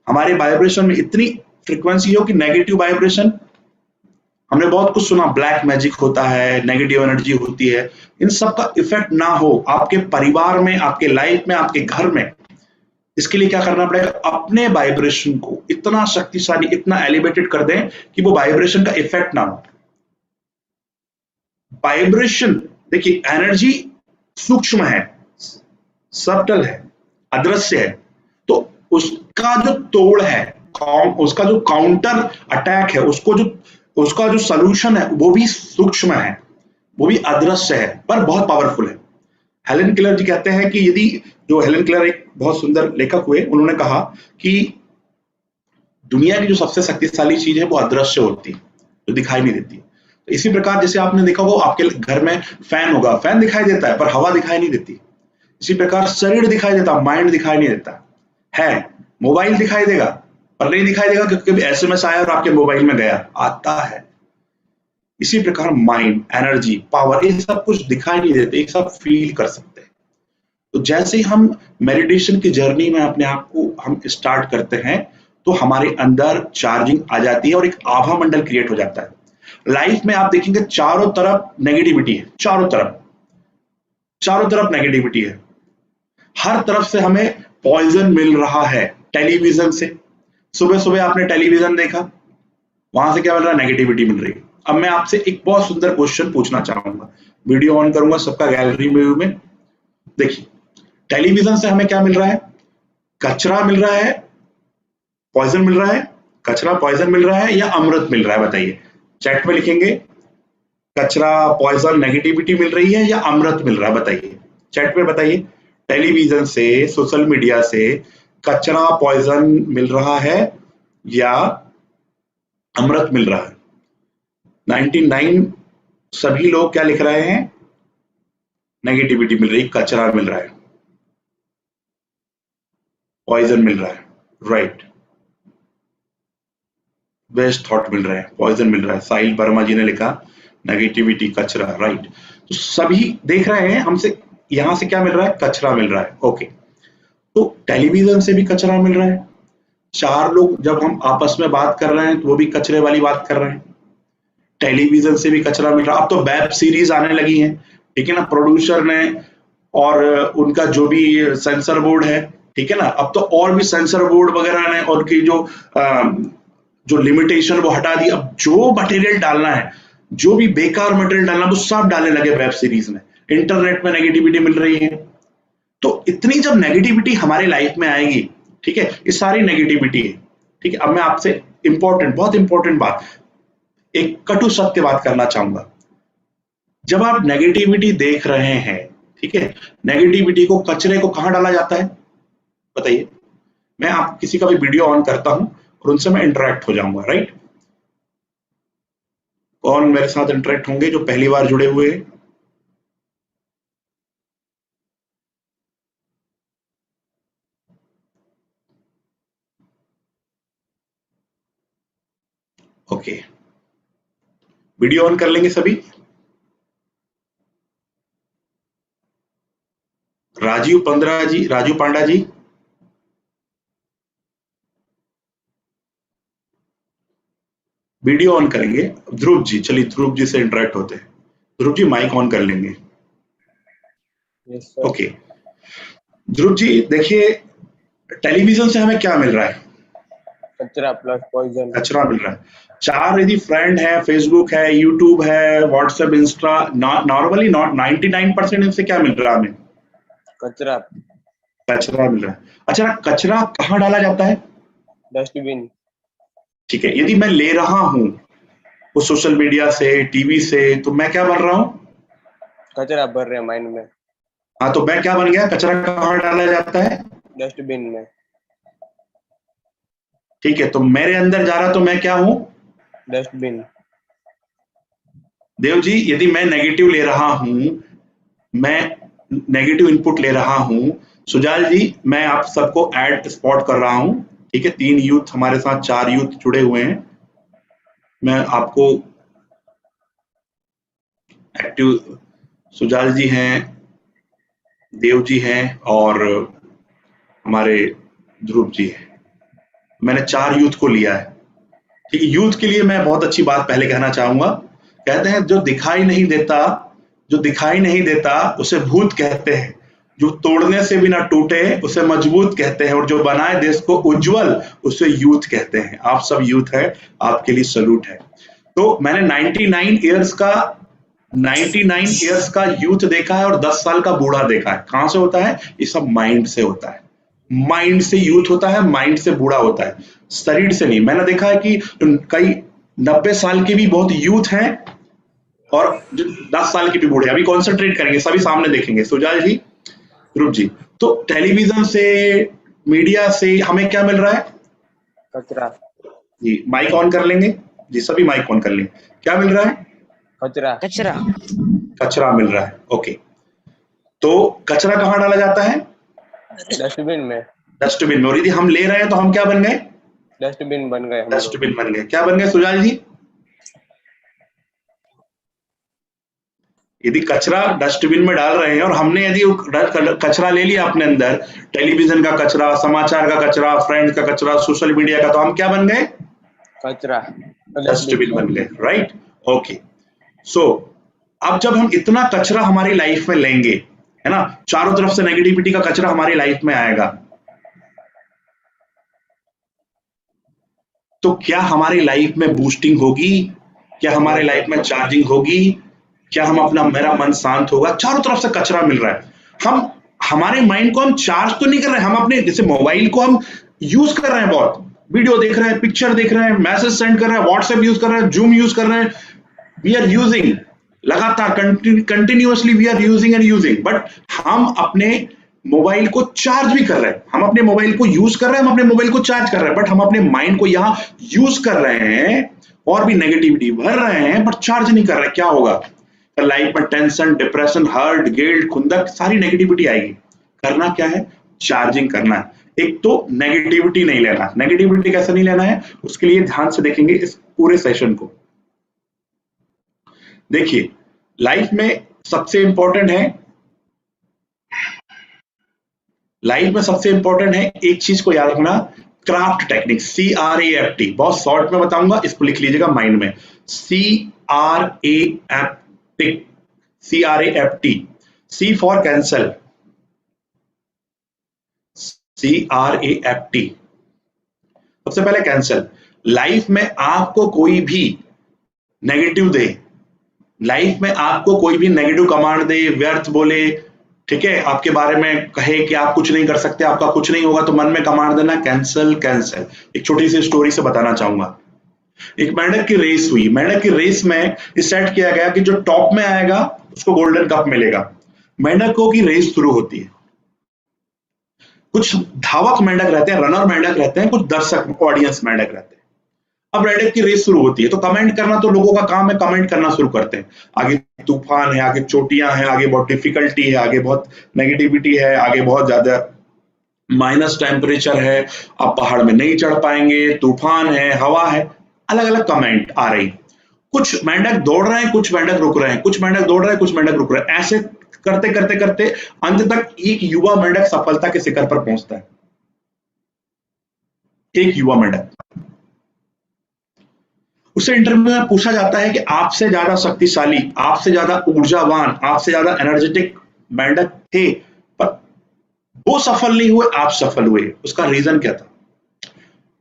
हमारे वाइब्रेशन में इतनी फ्रीक्वेंसी हो कि नेगेटिव वाइब्रेशन, हमने बहुत कुछ सुना, ब्लैक मैजिक होता है, नेगेटिव एनर्जी होती है, इन सब का इफेक्ट ना हो आपके परिवार में, आपके लाइफ में, आपके घर में। इसके लिए क्या करना पड़ेगा, अपने वाइब्रेशन को इतना शक्तिशाली, इतना एलिवेटेड कर दें कि वो वाइब्रेशन का इफेक्ट ना हो। वाइब्रेशन, देखिए, एनर्जी सूक्ष्म है, सबटल है, अदृश्य है, तो उसका जो तोड़ है, उसका जो काउंटर अटैक है, उसका जो सॉल्यूशन है, वो भी सूक्ष्म है, वो भी अदृश्य है, पर बहुत पावरफुल है। हेलेन केलर जी कहते हैं कि यदि, जो हेलेन केलर एक बहुत सुंदर लेखक हुए, उन्होंने कहा कि दुनिया की जो सबसे शक्तिशाली चीज है वो अदृश्य होती है, जो दिखाई नहीं देती। तो इसी प्रकार जैसे आपने देखा होगा, आपके घर में फैन होगा, फैन दिखाई देता है पर हवा दिखाई नहीं देती। इसी प्रकार शरीर दिखाई देता, माइंड दिखाई नहीं देता है। मोबाइल दिखाई देगा पर नहीं दिखाई देगा क्योंकि एसएमएस आया और आपके मोबाइल में गया, आता है। इसी प्रकार माइंड, एनर्जी, पावर, ये सब कुछ दिखाई नहीं देते, ये सब फील कर सकते हैं। तो जैसे ही हम मेडिटेशन की जर्नी में अपने आप को हम स्टार्ट करते हैं, तो हमारे अंदर चार्जिंग आ जाती है और एक आभा मंडल क्रिएट हो जाता है। लाइफ में आप देखेंगे चारों तरफ नेगेटिविटी है, चारों तरफ नेगेटिविटी है। हर तरफ से हमें पॉइजन मिल रहा है। टेलीविजन से, सुबह सुबह आपने टेलीविजन देखा, वहां से क्या मिल रहा है, नेगेटिविटी मिल रही है। अब मैं आपसे एक बहुत सुंदर क्वेश्चन पूछना चाहूंगा, वीडियो ऑन करूंगा, सबका गैलरी में देखिए, टेलीविजन से हमें क्या मिल रहा है, कचरा मिल रहा है, पॉइजन मिल रहा है, कचरा पॉइजन मिल रहा है, या अमृत मिल रहा है, बताइए। चैट में लिखेंगे, कचरा, पॉइजन, नेगेटिविटी मिल रही है या अमृत मिल रहा है, बताइए, चैट में बताइए। टेलीविजन से, सोशल मीडिया से, कचरा पॉइजन मिल रहा है या अमृत मिल रहा है? 99 सभी लोग क्या लिख रहे हैं? नेगेटिविटी मिल रही, कचरा मिल रहा है, पॉइजन मिल रहा है, राइट। बेस्ट थॉट मिल रहा है, पॉइजन मिल रहा है। साहिल वर्मा जी ने लिखा नेगेटिविटी, कचरा, राइट। तो सभी देख रहे हैं हमसे, यहां से क्या मिल रहा है? कचरा मिल रहा है, ओके। तो टेलीविजन से भी कचरा मिल रहा है। 4 लोग जब हम आपस में बात कर रहे हैं तो वो भी कचरे वाली बात कर रहे हैं। टेलीविजन से भी कचरा मिल रहा है। अब तो वेब सीरीज आने लगी हैं, ठीक है ना, प्रोड्यूसर ने और उनका जो भी सेंसर बोर्ड है, ठीक है ना, अब तो और भी सेंसर बोर्ड वगैरह ने और की जो लिमिटेशन वो हटा दी। अब जो मटेरियल डालना है, जो भी बेकार मटेरियल डालना, वो सब डालने लगे वेब सीरीज में। इंटरनेट में नेगेटिविटी मिल रही है। तो इतनी जब नेगेटिविटी हमारे लाइफ में आएगी, ठीक है, ये सारी नेगेटिविटी है, ठीक है। अब मैं आपसे बहुत इंपॉर्टेंट बात, एक कटु सत्य बात करना चाहूंगा। जब आप नेगेटिविटी देख रहे हैं, ठीक है, नेगेटिविटी को, कचरे को कहां डाला जाता है बताइए? मैं आप किसी का भी वीडियो ऑन करता हूं और उनसे मैं इंटरेक्ट हो जाऊंगा, राइट। कौन मेरे साथ इंटरेक्ट होंगे जो पहली बार जुड़े हुए हैं? ओके, वीडियो ऑन कर लेंगे सभी। राजीव पांडा जी, वीडियो ऑन करेंगे। ध्रुव जी, चलिए ध्रुव जी से इंटरेक्ट होते हैं। ध्रुव जी माइक ऑन कर लेंगे। ओके, ध्रुव जी देखिए, टेलीविजन से हमें क्या मिल रहा है? कचरा प्लस पॉइजन। कचरा मिल रहा है। 4 यदि फ्रेंड है, फेसबुक है, यूट्यूब है, व्हाट्सएप, इंस्टा, नॉर्मली 99% इनसे क्या मिल रहा है हमें? कचरा। कचरा मिल रहा है। अच्छा, कचरा कहाँ डाला जाता है? डस्टबिन। ठीक है, यदि मैं ले रहा हूं वो सोशल मीडिया से, टीवी से, तो मैं क्या बन रहा हूं? कचरा भर रहे माइंड में। हाँ, तो मैं क्या बन गया? कचरा कहाँ डाला जाता है? डस्टबिन में। ठीक है, तो मेरे अंदर जा रहा तो मैं क्या हूं? डस्टबिन। देव जी, यदि मैं नेगेटिव ले रहा हूं, मैं नेगेटिव इनपुट ले रहा हूं, सुजाल जी मैं आप सबको ऐड स्पॉट कर रहा हूं, ठीक है। 3 यूथ हमारे साथ, 4 यूथ जुड़े हुए हैं। मैं आपको एक्टिव, सुजाल जी हैं, देव जी हैं और हमारे ध्रुव जी हैं। मैंने 4 यूथ को लिया है, ठीक है। यूथ के लिए मैं बहुत अच्छी बात पहले कहना चाहूंगा। कहते हैं जो दिखाई नहीं देता उसे भूत कहते हैं, जो तोड़ने से भी ना टूटे उसे मजबूत कहते हैं, और जो बनाए देश को उज्जवल उसे यूथ कहते हैं। आप सब यूथ हैं, आपके लिए सैल्यूट है। तो मैंने 99 इयर्स का यूथ देखा है और 10 साल का बूढ़ा देखा है। कहां से होता है ये सब? माइंड से होता है। माइंड से यूथ होता है, माइंड से बूढ़ा होता है, शरीर से नहीं। मैंने देखा है कि कई 90 साल के भी बहुत यूथ हैं और 10 साल के भी बूढ़े। अभी कॉन्सेंट्रेट करेंगे, सभी सामने देखेंगे। सुजाल जी, ध्रुव जी, तो टेलीविजन से, मीडिया से हमें क्या मिल रहा है? कचरा। जी माइक ऑन कर लेंगे जी, सभी माइक ऑन कर लेंगे। क्या मिल रहा है? कचरा। कचरा। कचरा मिल रहा है, ओके। तो कचरा कहाँ डाला जाता है? डस्टबिन में। डस्टबिन में। और यदि हम ले रहे हैं तो हम क्या बन गए? डस्टबिन बन गए हम। डस्टबिन बन गए। क्या बन गए सुजाल जी? यदि कचरा डस्टबिन में डाल रहे हैं और हमने यदि कचरा ले लिया अपने अंदर, टेलीविजन का कचरा, समाचार का कचरा, फ्रेंड का कचरा, सोशल मीडिया का, तो हम क्या बन गए? कचरा। डस्टबिन बन गए, राइट, ओके। सो अब जब हम इतना कचरा हमारी लाइफ में लेंगे, है ना, चारों तरफ से नेगेटिविटी का कचरा हमारी लाइफ में आएगा, तो क्या हमारी लाइफ में बूस्टिंग होगी? क्या हमारे लाइफ में चार्जिंग होगी? क्या मेरा मन शांत होगा? चारों तरफ से कचरा मिल रहा है। हमारे माइंड को हम चार्ज तो नहीं कर रहे हैं, हम अपने जैसे मोबाइल को हम यूज कर रहे हैं, बहुत वीडियो देख रहे हैं, पिक्चर देख रहे हैं, मैसेज सेंड कर रहे हैं, व्हाट्सएप यूज कर रहे हैं, जूम यूज कर रहे हैं। वी आर यूजिंग लगातार, continuously we are using and using, but हम अपने मोबाइल को चार्ज भी कर रहे हैं, हम अपने मोबाइल को यूज कर रहे हैं, हम अपने मोबाइल को चार्ज कर रहे हैं, बट हम अपने माइंड को यहाँ यूज कर रहे हैं और भी नेगेटिविटी भर रहे हैं, बट चार्ज नहीं कर रहे। क्या होगा? लाइफ में टेंशन, डिप्रेशन, हर्ट, गिल्ट, खुंदक, सारी नेगेटिविटी आएगी। करना क्या है? चार्जिंग करना है। एक तो नेगेटिविटी नहीं लेना। नेगेटिविटी कैसे नहीं लेना है, उसके लिए ध्यान से देखेंगे इस पूरे सेशन को। देखिए, लाइफ में सबसे इंपॉर्टेंट है, लाइफ में सबसे इंपॉर्टेंट है एक चीज को याद रखना, क्राफ्ट टेक्निक, CRAFT। बहुत शॉर्ट में बताऊंगा, इसको लिख लीजिएगा माइंड में, CRAFT। C for cancel, CRAFT। सबसे पहले कैंसल। लाइफ में आपको कोई भी नेगेटिव दे, लाइफ में आपको कोई भी नेगेटिव कमांड दे, व्यर्थ बोले, ठीक है, आपके बारे में कहे कि आप कुछ नहीं कर सकते, आपका कुछ नहीं होगा, तो मन में कमांड देना, कैंसल कैंसल। एक छोटी सी स्टोरी से बताना चाहूंगा। एक मेंढक की रेस हुई। मेंढक की रेस में सेट किया गया कि जो टॉप में आएगा उसको गोल्डन कप मिलेगा। मेंढकों की रेस शुरू होती है। कुछ धावक मेंढक रहते हैं, रनर मेंढक रहते हैं, कुछ दर्शक ऑडियंस मेंढक रहते हैं। अब मेंढक की रेस शुरू होती है तो कमेंट करना तो लोगों का काम है, कमेंट करना शुरू करते हैं। आगे तूफान है, आगे चोटियां हैं, आगे बहुत डिफिकल्टी है, आगे बहुत नेगेटिविटी है, आगे बहुत ज्यादा माइनस टेम्परेचर है, आप पहाड़ में नहीं चढ़ पाएंगे, तूफान है, हवा है, अलग अलग कमेंट आ रही। कुछ मेंढक दौड़ रहे हैं, कुछ मेंढक रुक रहे हैं, कुछ मेंढक दौड़ रहे हैं, कुछ मेंढक रुक रहे हैं। ऐसे करते करते करते अंत तक एक युवा मेंढक सफलता के शिखर पर पहुंचता है। एक युवा मेंढक, उससे इंटरव्यू में पूछा जाता है कि आपसे ज्यादा शक्तिशाली, आपसे ज्यादा ऊर्जावान, आपसे ज्यादा एनर्जेटिक मेंढक थे, पर वो सफल नहीं हुए, आप सफल हुए। उसका रीजन क्या था?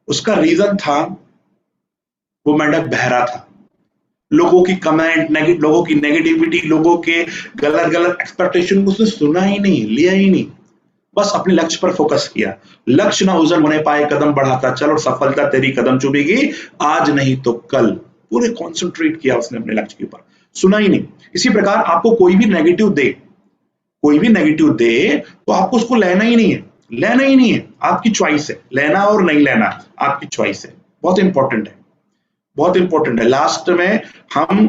उसका रीजन था वो मेंढक बहरा था। लोगों की कमेंट, लोगों की नेगेटिविटी, लोगों के गलत गलत एक्सपेक्टेशन को उसने सुना ही नहीं, लिया ही नहीं, बस अपने लक्ष्य पर फोकस किया। लक्ष्य ना उजड़ होने पाए, कदम बढ़ाता चल और सफलता तेरी कदम चुभेगी आज नहीं तो कल। पूरे कॉन्सेंट्रेट किया उसने अपने लक्ष्य के ऊपर, सुना ही नहीं। इसी प्रकार आपको कोई भी नेगेटिव दे, कोई भी नेगेटिव दे तो आपको उसको लेना ही नहीं है, लेना ही नहीं है। आपकी चॉइस है, लेना और नहीं लेना आपकी चॉइस है। बहुत इंपॉर्टेंट है, बहुत इंपॉर्टेंट है। लास्ट में हम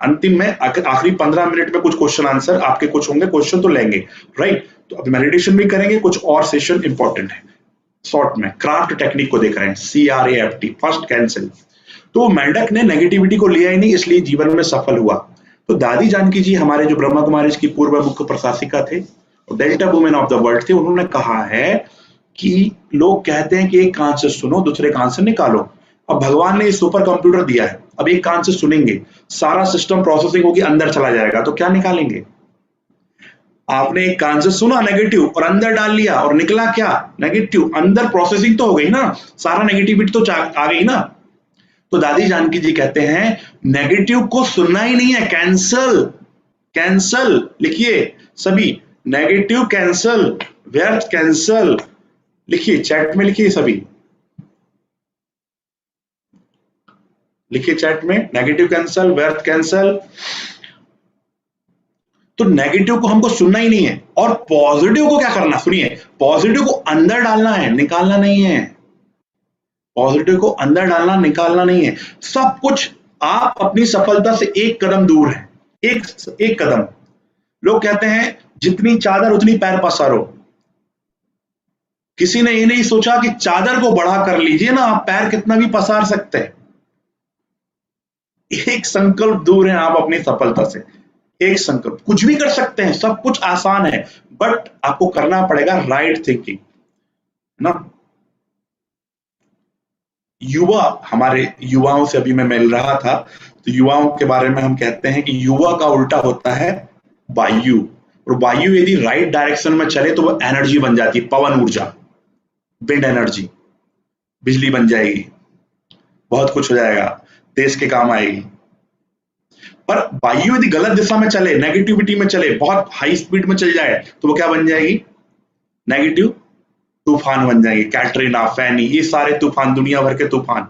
अंतिम में आखिरी 15 मिनट में कुछ क्वेश्चन आंसर आपके कुछ होंगे, क्वेश्चन तो लेंगे, राइट? तो अब मेडिटेशन भी करेंगे, कुछ और सेशन इंपॉर्टेंट है। शॉर्ट में क्राफ्ट टेक्निक को देख रहे हैं, CRAFT, फर्स्ट कैंसिल। तो मेंढक ने नेगेटिविटी को लिया ही नहीं, इसलिए जीवन में सफल हुआ। तो दादी जानकी जी हमारे जो ब्रह्मा कुमारी की पूर्व मुख्य प्रशासिका थे और delta women of the world थे, उन्होंने कहा है कि लोग कहते हैं कि एक कान से सुनो, दूसरे कान से निकालो। अब भगवान ने सुपर कंप्यूटर दिया है, अब एक कान से सुनेंगे, सारा सिस्टम प्रोसेसिंग होगी, अंदर चला जाएगा, तो क्या निकालेंगे? आपने एक कान से सुना नेगेटिव और अंदर डाल लिया और निकला क्या? नेगेटिव। अंदर प्रोसेसिंग तो हो गई ना, सारा नेगेटिविटी तो आ गई ना। तो दादी जानकी जी कहते हैं नेगेटिव को सुनना ही नहीं है, कैंसल कैंसल। लिखिए सभी, नेगेटिव कैंसल, व्यर्थ कैंसल। लिखिए, चैट में लिखिए सभी, लिखिए चैट में, नेगेटिव कैंसल, व्यर्थ कैंसल। तो नेगेटिव को हमको सुनना ही नहीं है। और पॉजिटिव को क्या करना? सुनिए, पॉजिटिव को अंदर डालना है, निकालना नहीं है। पॉजिटिव को अंदर डालना, निकालना नहीं है। सब कुछ आप अपनी सफलता से एक कदम दूर है, एक कदम। लोग कहते हैं जितनी चादर उतनी पैर पसारो। किसी ने ये नहीं सोचा कि चादर को बड़ा कर लीजिए ना, आप पैर कितना भी पसार सकते हैं। एक संकल्प दूर है आप अपनी सफलता से, एक संकल्प। कुछ भी कर सकते हैं, सब कुछ आसान है, बट आपको करना पड़ेगा राइट थिंकिंग ना। युवा, हमारे युवाओं से अभी मैं मिल रहा था, तो युवाओं के बारे में हम कहते हैं कि युवा का उल्टा होता है वायु। और वायु यदि राइट डायरेक्शन में चले तो वो एनर्जी बन जाती है, पवन ऊर्जा, विंड एनर्जी, बिजली बन जाएगी, बहुत कुछ हो जाएगा, देश के काम आएगी। पर वायु यदि गलत दिशा में चले, नेगेटिविटी में चले, बहुत हाई स्पीड में चल जाए, तो वो क्या बन जाएगी? नेगेटिव तूफान बन जाएगी। कैटरीना, फैनी, ये सारे तूफान, दुनिया भर के तूफान।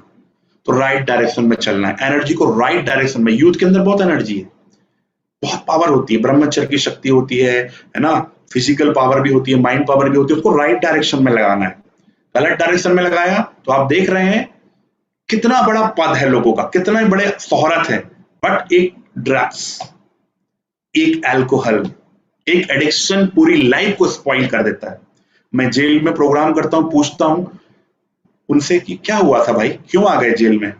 तो राइट डायरेक्शन में चलना है, एनर्जी को राइट डायरेक्शन में। यूथ के अंदर बहुत एनर्जी है, बहुत पावर होती है, ब्रह्मचर्य की शक्ति होती है ना, फिजिकल पावर भी होती है, माइंड पावर भी होती है, उसको राइट डायरेक्शन में लगाना है। गलत डायरेक्शन में लगाया तो आप देख रहे हैं कितना बड़ा पद है लोगों का, कितना बड़े शोहरत है, बट एक ड्रग्स, एक अल्कोहल, एक एडिक्शन पूरी लाइफ को स्पॉइल कर देता है। मैं जेल में प्रोग्राम करता हूं, पूछता हूं उनसे कि क्या हुआ था भाई, क्यों आ गए जेल में?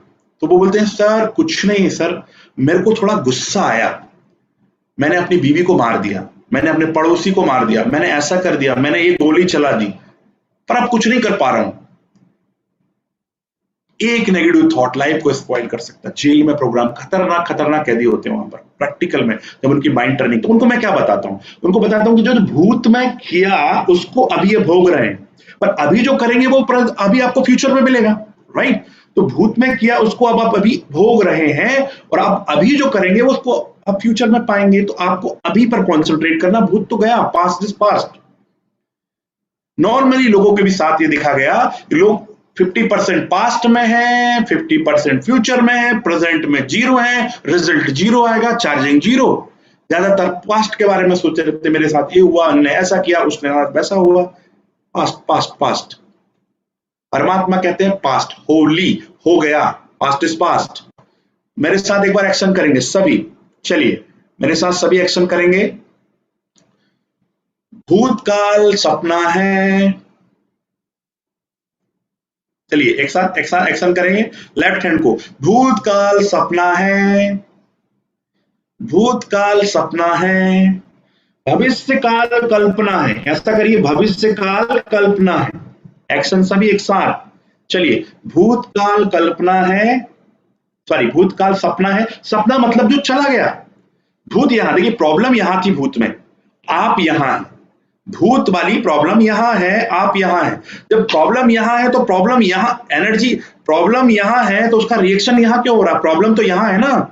तो वो बोलते हैं सर कुछ नहीं सर, मेरे को थोड़ा गुस्सा आया, मैंने अपनी बीवी को मार दिया, मैंने अपने पड़ोसी को मार दिया, मैंने ऐसा कर दिया, मैंने ये गोली चला दी, पर अब कुछ नहीं कर पा रहा हूं। एक नेगेटिव थॉट लाइफ को स्पॉइल कर सकता है। जेल में प्रोग्राम खतरनाक खतरनाक कैदी होते हैं वहां पर प्रैक्टिकल में, जब उनकी माइंड टर्निंग, तो उनको मैं क्या बताता हूं? उनको बताता हूं कि जो भूत में किया उसको अभी ये भोग रहे हैं, पर अभी जो करेंगे वो अभी आपको फ्यूचर में मिलेगा, राइट? तो भूत में किया उसको अब आप अभी भोग रहे हैं, और आप अभी जो करेंगे वो उसको आप फ्यूचर में पाएंगे। तो आपको अभी पर कॉन्सेंट्रेट करना, भूत तो गया, पास्ट इज पास्ट। नॉर्मली लोगों के भी साथ ये देखा गया कि लोग 50% पास्ट में है, 50% फ्यूचर में है, प्रेजेंट में 0 है, रिजल्ट 0 आएगा, चार्जिंग 0। ज्यादातर पास्ट के बारे में सोचे रहते, मेरे साथ ये हुआ, हमने ऐसा किया, उसने वैसा हुआ। Past past past. परमात्मा कहते हैं पास्ट होली, हो गया, पास्ट इज पास्ट। मेरे साथ एक बार एक्शन करेंगे सभी, चलिए मेरे साथ सभी एक्शन करेंगे। भूतकाल सपना है, चलिए एक साथ एक्शन करेंगे। लेफ्ट हैंड को, भूतकाल सपना है, भूतकाल सपना है, भविष्य काल कल्पना है। ऐसा करिए, भविष्य काल कल्पना है। एक्शन सभी एक साथ, चलिए। भूतकाल कल्पना है, सॉरी भूतकाल सपना है। सपना मतलब जो चला गया, भूत यहां, देखिए प्रॉब्लम यहां थी भूत में, आप यहां हैं, भूत वाली प्रॉब्लम यहां है, आप यहां हैं। जब प्रॉब्लम यहां है तो प्रॉब्लम यहां, एनर्जी, प्रॉब्लम यहां है तो उसका रिएक्शन यहां क्यों हो रहा है? प्रॉब्लम तो यहां है ना,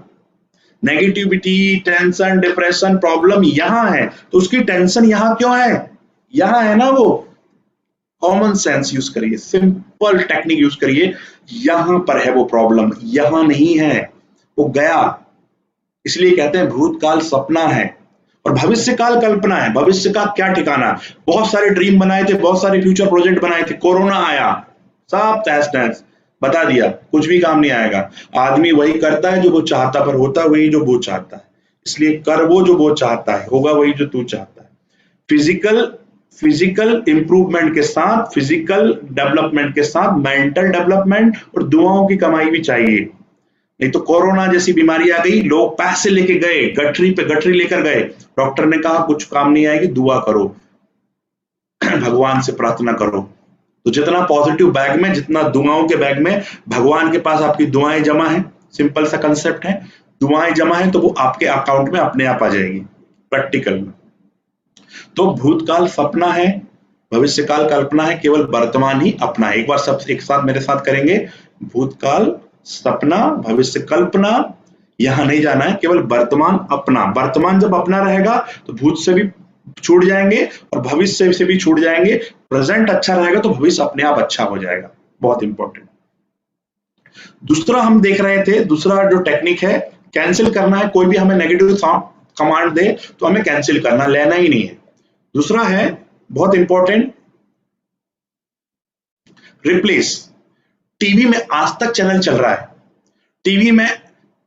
नेगेटिविटी, टेंशन, डिप्रेशन, प्रॉब्लम यहां है तो उसकी टेंशन यहां क्यों है? यहां है ना वो। कॉमन सेंस यूज करिए, सिंपल टेक्निक यूज करिए। यहां पर है वो प्रॉब्लम, यहां नहीं है, वो गया। इसलिए कहते हैं भूतकाल सपना है और भविष्य काल कल्पना है। भविष्य का क्या ठिकाना? बहुत सारे ड्रीम बनाए थे, बहुत सारे फ्यूचर प्रोजेक्ट बनाए थे, कोरोना आया, सब तहस नहस, बता दिया, कुछ भी काम नहीं आएगा। आदमी वही करता है जो वो चाहता, पर होता वही जो वो चाहता है। इसलिए कर वो जो वो चाहता है, होगा वही जो तू चाहता है। फिजिकल इंप्रूवमेंट के साथ, फिजिकल डेवलपमेंट के साथ मेंटल डेवलपमेंट और दुआओं की कमाई भी चाहिए। नहीं तो कोरोना जैसी बीमारी आ गई, लोग पैसे लेके गए, गठरी पे गठरी लेकर गए, डॉक्टर ने कहा कुछ काम नहीं आएगी, दुआ करो, भगवान से प्रार्थना करो। तो जितना पॉजिटिव बैग में, जितना दुआओं के बैग में, भगवान के पास आपकी दुआएं जमा है। सिंपल सा कंसेप्ट है, दुआएं जमा है तो वो आपके अकाउंट में अपने आप आ जाएगी प्रैक्टिकल में। तो भूतकाल सपना है, भविष्य काल कल्पना है, केवल वर्तमान ही अपना है। एक बार सब एक साथ मेरे साथ करेंगे, भूतकाल सपना, भविष्य कल्पना, यहां नहीं जाना है, केवल वर्तमान अपना। वर्तमान जब अपना रहेगा तो भूत से भी छूट जाएंगे और भविष्य से भी छूट जाएंगे। प्रेजेंट अच्छा रहेगा तो भविष्य अपने आप अच्छा हो जाएगा। बहुत इंपॉर्टेंट। दूसरा हम देख रहे थे, दूसरा जो टेक्निक है, कैंसिल करना है। कोई भी हमें नेगेटिव कमांड दे तो हमें कैंसिल करना, लेना ही नहीं है। दूसरा है बहुत इंपॉर्टेंट, रिप्लेस। टीवी में आज तक चैनल चल रहा है, टीवी में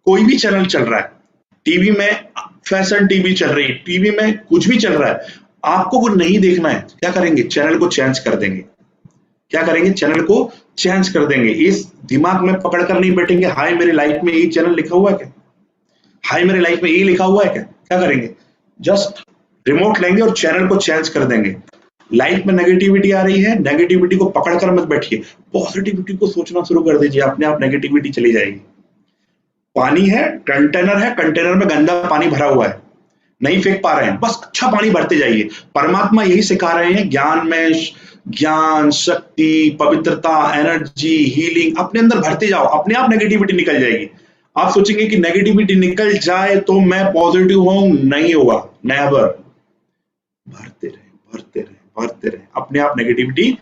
कोई भी चैनल चल रहा है, टीवी में फैशन टीवी चल रही है, टीवी में कुछ भी चल रहा है, आपको वो नहीं देखना है, क्या करेंगे? चैनल को चेंज कर देंगे। क्या करेंगे? चैनल को चेंज कर देंगे। इस दिमाग में पकड़ कर नहीं बैठेंगे, हाय मेरी लाइफ में यही चैनल लिखा हुआ है क्या, हाय मेरी लाइफ में यही लिखा हुआ है क्या। क्या करेंगे? जस्ट रिमोट लेंगे और चैनल को चेंज कर देंगे। लाइफ में नेगेटिविटी आ रही है, नेगेटिविटी को पकड़कर मत बैठिए, पॉजिटिविटी को सोचना शुरू कर दीजिए, अपने आप नेगेटिविटी चली जाएगी। पानी है, कंटेनर में गंदा पानी भरा हुआ है, नहीं फेंक पा रहे हैं, बस अच्छा पानी भरते जाइए। परमात्मा यही सिखा रहे हैं, ज्ञान में ज्ञान, शक्ति, पवित्रता, एनर्जी, हीलिंग अपने अंदर भरते जाओ, अपने आप नेगेटिविटी निकल जाएगी। आप सोचेंगे कि नेगेटिविटी निकल जाए तो मैं पॉजिटिव हूं, नहीं होगा, नेवर। भरते रहे, भरते रहे, भरते रहे, अपने आप नेगेटिविटी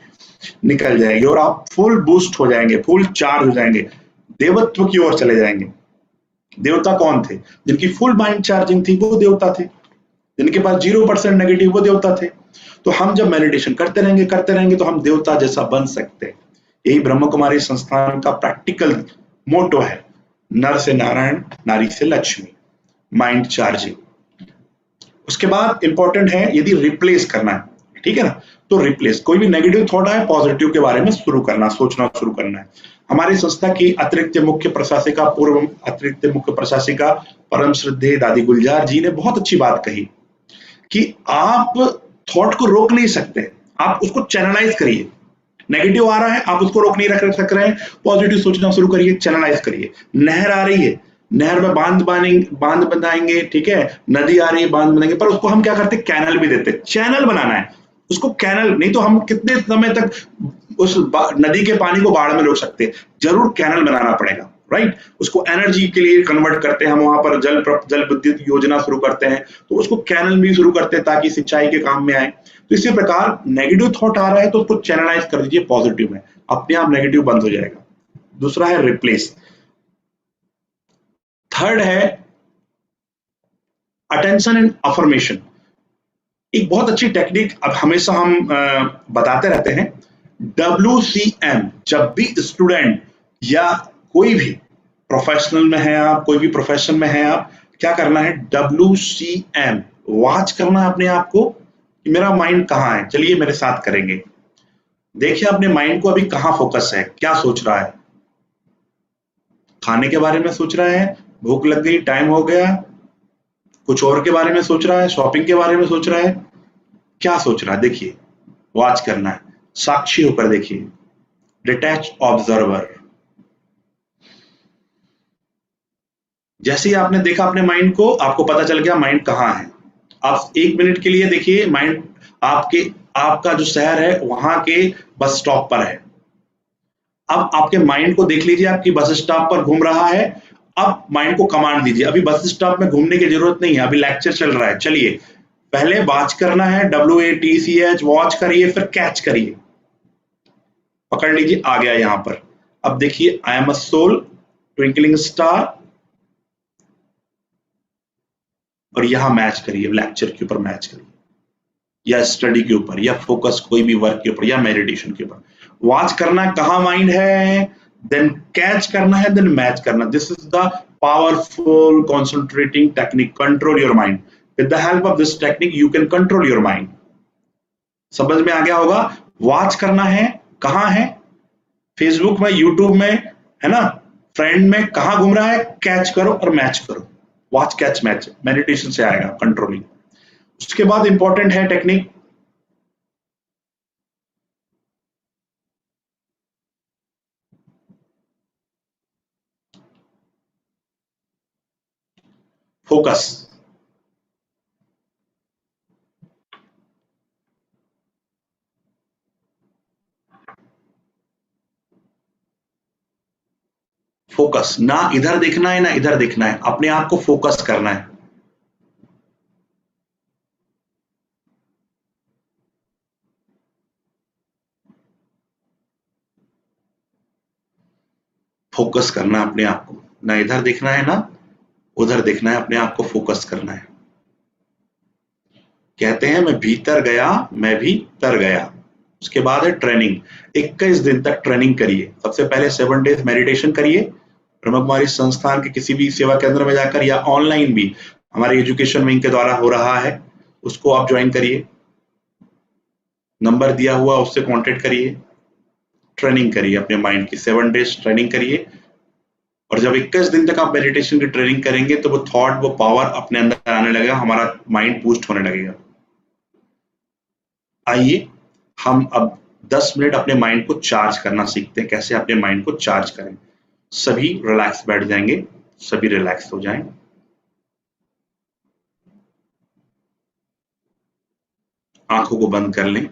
निकल जाएगी और आप फुल बूस्ट हो जाएंगे, फुल चार्ज हो जाएंगे, देवत्व की ओर चले जाएंगे। देवता कौन थे? जिनकी फुल माइंड चार्जिंग थी, वो देवता थे। जिनके पास 0% नेगेटिव वो देवता थे। तो हम जब मेडिटेशन करते रहेंगे तो हम देवता जैसा बन सकते हैं। यही ब्रह्म कुमारी संस्थान का प्रैक्टिकल मोटो है, नर से नारायण, नारी से लक्ष्मी, माइंड चार्जिंग। उसके बाद इंपॉर्टेंट है यदि रिप्लेस करना है, ठीक है ना, तो रिप्लेस, कोई भी नेगेटिव थॉट आए पॉजिटिव के बारे में शुरू करना, सोचना शुरू करना है। हमारी संस्था की अतिरिक्त मुख्य प्रशासिका, पूर्व अतिरिक्त मुख्य प्रशासिका परम श्रद्धेय दादी गुलजार जी ने बहुत अच्छी बात कही कि आप थॉट को रोक नहीं सकते, आप उसको चैनलाइज करिए। नेगेटिव आ रहा है, आप उसको रोक नहीं रख सक रहे हैं, पॉजिटिव सोचना शुरू करिए, चैनलाइज करिए। नहर आ रही है, नहर में बांध बनाएंगे, ठीक है, नदी आ रही है, बांध बनाएंगे, पर उसको हम क्या करते हैं, कैनल भी देते हैं। चैनल बनाना है उसको, कैनल नहीं तो हम कितने समय तक उस नदी के पानी को बाढ़ में रोक सकते हैं, जरूर कैनल बनाना पड़ेगा, राइट। उसको एनर्जी के लिए कन्वर्ट करते हैं हम, वहां पर जल विद्युत योजना शुरू करते हैं, तो उसको कैनल भी शुरू करते हैं ताकि सिंचाई के काम में आए। तो इसी प्रकार नेगेटिव थॉट आ रहा है तो उसको चैनलाइज कर दीजिए पॉजिटिव में, अपने आप नेगेटिव बंद हो जाएगा। दूसरा है रिप्लेस। थर्ड है अटेंशन एंड अफर्मेशन। एक बहुत अच्छी टेक्निक अब हमेशा हम बताते रहते हैं, WCM। जब भी स्टूडेंट या कोई भी प्रोफेशनल में है आप, कोई भी प्रोफेशन में है आप, क्या करना है, WCM, वॉच करना है अपने आप को कि मेरा माइंड कहाँ है। चलिए मेरे साथ करेंगे, देखिए अपने माइंड को अभी कहाँ फोकस है, क्या सोच रहा है। खाने के बारे में सोच रहा है, भूख लग गई, टाइम हो गया, कुछ और के बारे में सोच रहा है, शॉपिंग के बारे में सोच रहा है, क्या सोच रहा है, देखिए, वॉच करना है, साक्षी होकर देखिए, डिटैच ऑब्जर्वर। जैसे ही आपने देखा अपने माइंड को, आपको पता चल गया माइंड कहाँ है। आप 1 मिनट के लिए देखिए माइंड आपका जो शहर है वहां के बस स्टॉप पर है। अब आपके माइंड को देख लीजिए, आपकी बस स्टॉप पर घूम रहा है। अब माइंड को कमांड दीजिए, अभी बस स्टॉप में घूमने की जरूरत नहीं है, अभी लेक्चर चल रहा है। चलिए पहले वॉच करना है, WATCH, वॉच करिए, फिर कैच करिए, पकड़ लीजिए, आ गया यहां पर। अब देखिए, I am a soul, twinkling star, और यहां मैच करिए, लेक्चर के ऊपर मैच करिए, या स्टडी के ऊपर, या फोकस कोई भी वर्क के ऊपर, या मेडिटेशन के ऊपर। वॉच करना कहाँ माइंड है, देन कैच करना है, देन मैच करना। This is the powerful concentrating technique, control your mind. With the help of this technique you can control your mind. समझ में आ गया होगा। वॉच करना है, कहाँ है, फेसबुक में, यूट्यूब में, है ना, फ्रेंड में, कहाँ घूम रहा है, कैच करो और मैच करो। वॉच कैच मैच मेडिटेशन से आएगा, कंट्रोलिंग। उसके बाद इंपॉर्टेंट है टेक्निक फोकस। फोकस, ना इधर देखना है ना इधर देखना है, अपने आप को फोकस करना है। फोकस करना है अपने आप को, ना इधर देखना है ना उधर देखना है, अपने आप को फोकस करना है। कहते हैं मैं भीतर गया, मैं भी तर गया। उसके बाद है ट्रेनिंग। 21 दिन तक ट्रेनिंग करिए। सबसे पहले 7 डेज मेडिटेशन करिए, ब्रह्म कुमारी संस्थान के किसी भी सेवा केंद्र में जाकर, या ऑनलाइन भी हमारे एजुकेशन विंग के द्वारा हो रहा है, उसको आप ज्वाइन करिए। नंबर दिया हुआ उससे कांटेक्ट करिए, ट्रेनिंग करिए अपने माइंड की। 7 डेज ट्रेनिंग करिए, और जब 21 दिन तक आप मेडिटेशन की ट्रेनिंग करेंगे तो वो थॉट, वो पावर अपने अंदर आने लगेगा, हमारा माइंड बूस्ट होने लगेगा। आइए हम अब 10 मिनट अपने माइंड को चार्ज करना सीखते हैं। कैसे अपने माइंड को चार्ज करें। सभी रिलैक्स बैठ जाएंगे, सभी रिलैक्स हो जाएं। आंखों को बंद कर लें।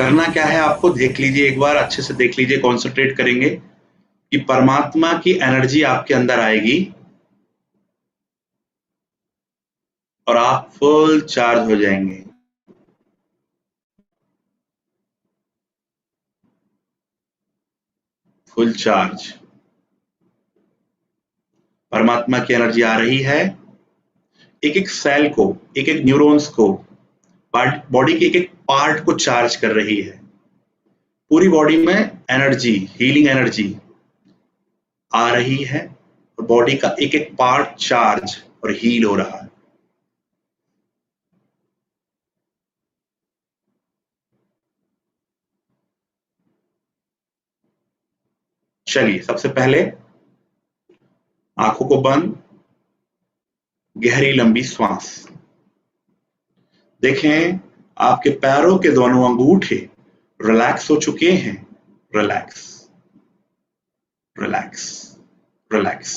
करना क्या है, आपको देख लीजिए, एक बार अच्छे से देख लीजिए, कॉन्सेंट्रेट करेंगे कि परमात्मा की एनर्जी आपके अंदर आएगी और आप फुल चार्ज हो जाएंगे। फुल चार्ज, परमात्मा की एनर्जी आ रही है, एक एक सेल को, एक एक न्यूरॉन्स को, बॉडी के एक एक पार्ट को चार्ज कर रही है। पूरी बॉडी में एनर्जी, हीलिंग एनर्जी आ रही है और बॉडी का एक एक पार्ट चार्ज और हील हो रहा है। चलिए, सबसे पहले आंखों को बंद, गहरी लंबी श्वास। देखें, आपके पैरों के दोनों अंगूठे रिलैक्स हो चुके हैं। Relax, relax, relax.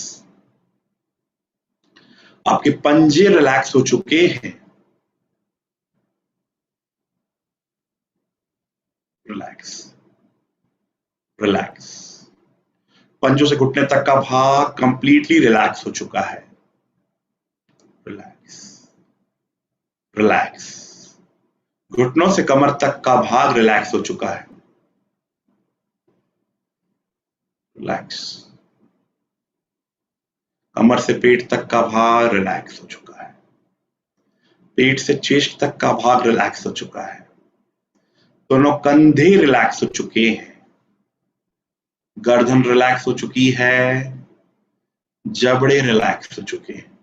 आपके पंजे रिलैक्स हो चुके हैं। Relax, relax. पंजों से घुटने तक का भाग कंप्लीटली रिलैक्स हो चुका है। Relax, relax. घुटनों से कमर तक का भाग रिलैक्स हो चुका है। रिलैक्स। कमर से पेट तक का भाग रिलैक्स हो चुका है। पेट से चेस्ट तक का भाग रिलैक्स हो चुका है। दोनों कंधे रिलैक्स हो चुके हैं। गर्दन रिलैक्स हो चुकी है। जबड़े रिलैक्स हो चुके हैं।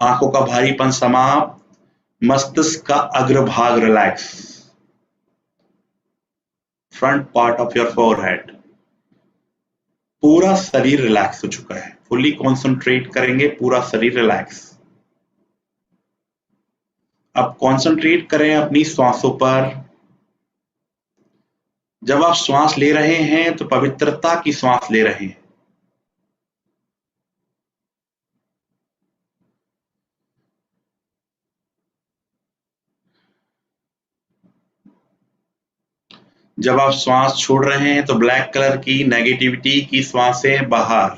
आंखों का भारीपन समाप्त। मस्तिष्क का अग्रभाग relax. Front part of your forehead, पूरा शरीर रिलैक्स हो चुका है। फुल्ली कॉन्सेंट्रेट करेंगे, पूरा शरीर रिलैक्स। अब कॉन्सेंट्रेट करें अपनी श्वासों पर। जब आप श्वास ले रहे हैं तो पवित्रता की श्वास ले रहे हैं। जब आप श्वास छोड़ रहे हैं तो ब्लैक कलर की नेगेटिविटी की श्वासें बाहर।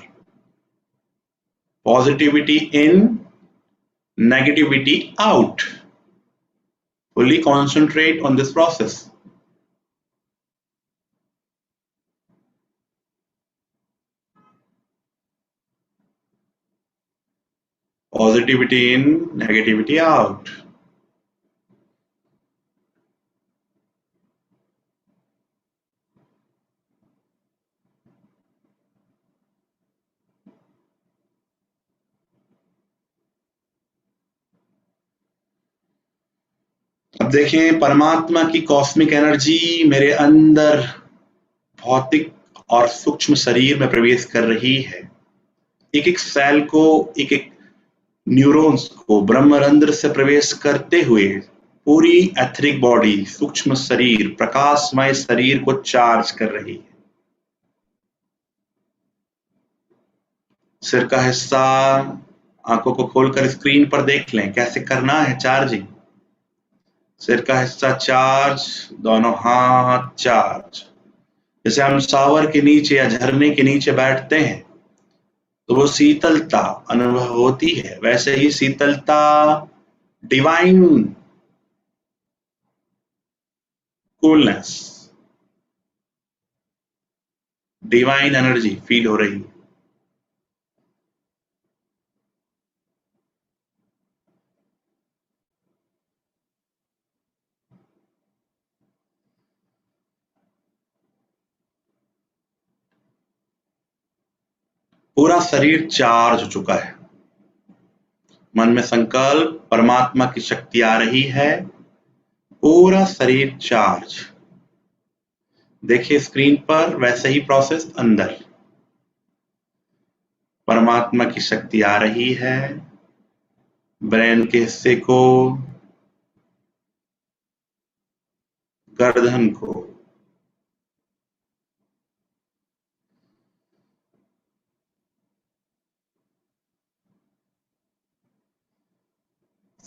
Positivity in, negativity out. Fully concentrate on this process. Positivity in, negativity out. अब देखें, परमात्मा की कॉस्मिक एनर्जी मेरे अंदर भौतिक और सूक्ष्म शरीर में प्रवेश कर रही है। एक एक सेल को, एक एक न्यूरॉन्स को ब्रह्मरंध्र से प्रवेश करते हुए पूरी एथरिक बॉडी, सूक्ष्म शरीर, प्रकाशमय शरीर को चार्ज कर रही है। सिर का हिस्सा आंखों को खोलकर स्क्रीन पर देख लें कैसे करना है चार्जिंग। सिर का हिस्सा चार्ज, दोनों हाथ चार्ज। जैसे हम शावर के नीचे या झरने के नीचे बैठते हैं तो वो शीतलता अनुभव होती है, वैसे ही शीतलता, divine coolness, divine energy feel हो रही है। पूरा शरीर चार्ज हो चुका है। मन में संकल्प, परमात्मा की शक्ति आ रही है, पूरा शरीर चार्ज। देखिए स्क्रीन पर वैसे ही प्रोसेस अंदर। परमात्मा की शक्ति आ रही है, ब्रेन के हिस्से को, गर्दन को,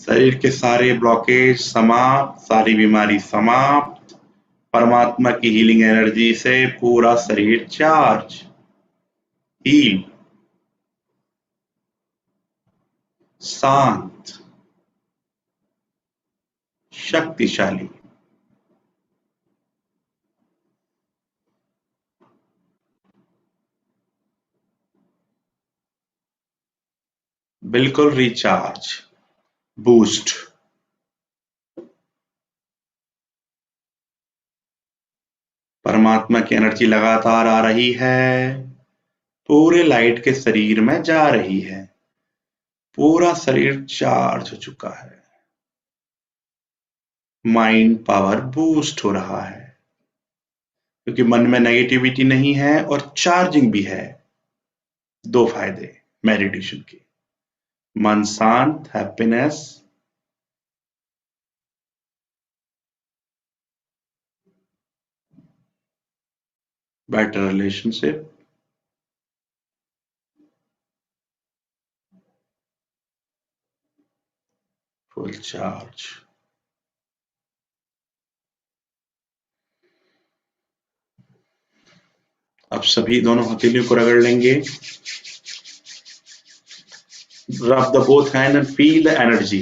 शरीर के सारे ब्लॉकेज समाप्त, सारी बीमारी समाप्त, परमात्मा की हीलिंग एनर्जी से पूरा शरीर चार्ज, हील, शांत, शक्तिशाली। बिल्कुल रिचार्ज, बूस्ट। परमात्मा की एनर्जी लगातार आ रही है, पूरे लाइट के शरीर में जा रही है, पूरा शरीर चार्ज हो चुका है, माइंड पावर बूस्ट हो रहा है, क्योंकि मन में नेगेटिविटी नहीं है और चार्जिंग भी है। दो फायदे मेडिटेशन के, मन शांत, happiness, better relationship, full charge. अब सभी दोनों हथेलियों को रगड़ लेंगे। रब the both hand and feel the energy.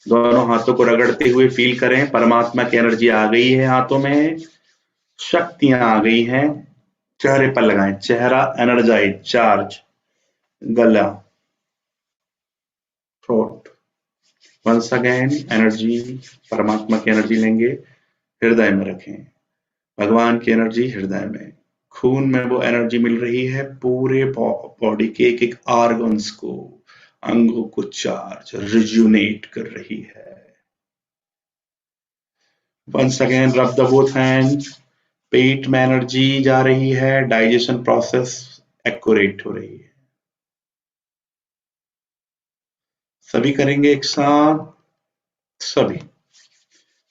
दोनों हाथों को रगड़ते हुए फील करें, परमात्मा की एनर्जी आ गई है हाथों में, शक्तियां आ गई हैं। चेहरे पर लगाएं, चेहरा एनर्जाइज, चार्ज, गला, थ्रोट। वंस अगेन एनर्जी, परमात्मा की एनर्जी लेंगे, हृदय में रखें, भगवान की एनर्जी हृदय में, खून में वो एनर्जी मिल रही है, पूरे बॉडी के एक एक ऑर्गन्स को, अंगों को चार्ज, रिज्यूनेट कर रही है। Once again rub the both hand, पेट में एनर्जी जा रही है, डाइजेशन प्रोसेस एक्यूरेट हो रही है। सभी करेंगे एक साथ, सभी।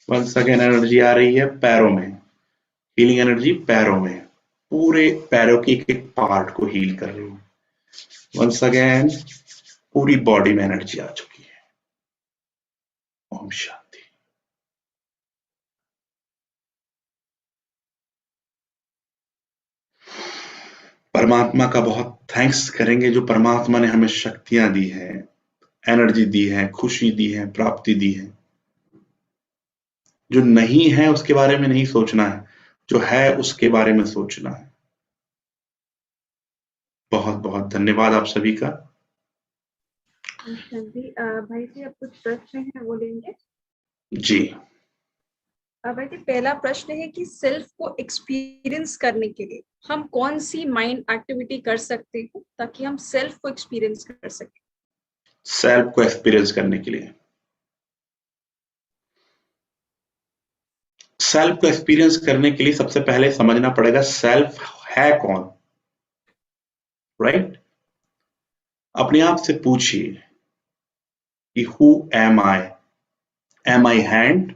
वंस अगेन एनर्जी आ रही है पैरों में, हीलिंग एनर्जी पैरों में, पूरे पैरों की एक एक पार्ट को हील कर रही है। वंस अगेन पूरी बॉडी में एनर्जी आ चुकी है। ओम शांति। परमात्मा का बहुत थैंक्स करेंगे, जो परमात्मा ने हमें शक्तियां दी है, एनर्जी दी है, खुशी दी है, प्राप्ति दी है। जो नहीं है उसके बारे में नहीं सोचना है, जो है उसके बारे में सोचना है। बहुत बहुत धन्यवाद आप सभी का। शांति भाई जी, अब कुछ प्रश्न है वो लेंगे। जी भाई जी, पहला प्रश्न है कि सेल्फ को एक्सपीरियंस करने के लिए हम कौन सी माइंड एक्टिविटी कर सकते हैं ताकि हम सेल्फ को एक्सपीरियंस कर सकें। सेल्फ को एक्सपीरियंस करने के लिए, सेल्फ को एक्सपीरियंस करने के लिए सबसे पहले समझना पड़ेगा सेल्फ है कौन, राइट? अपने आप से पूछिए कि who am I? Am I hand?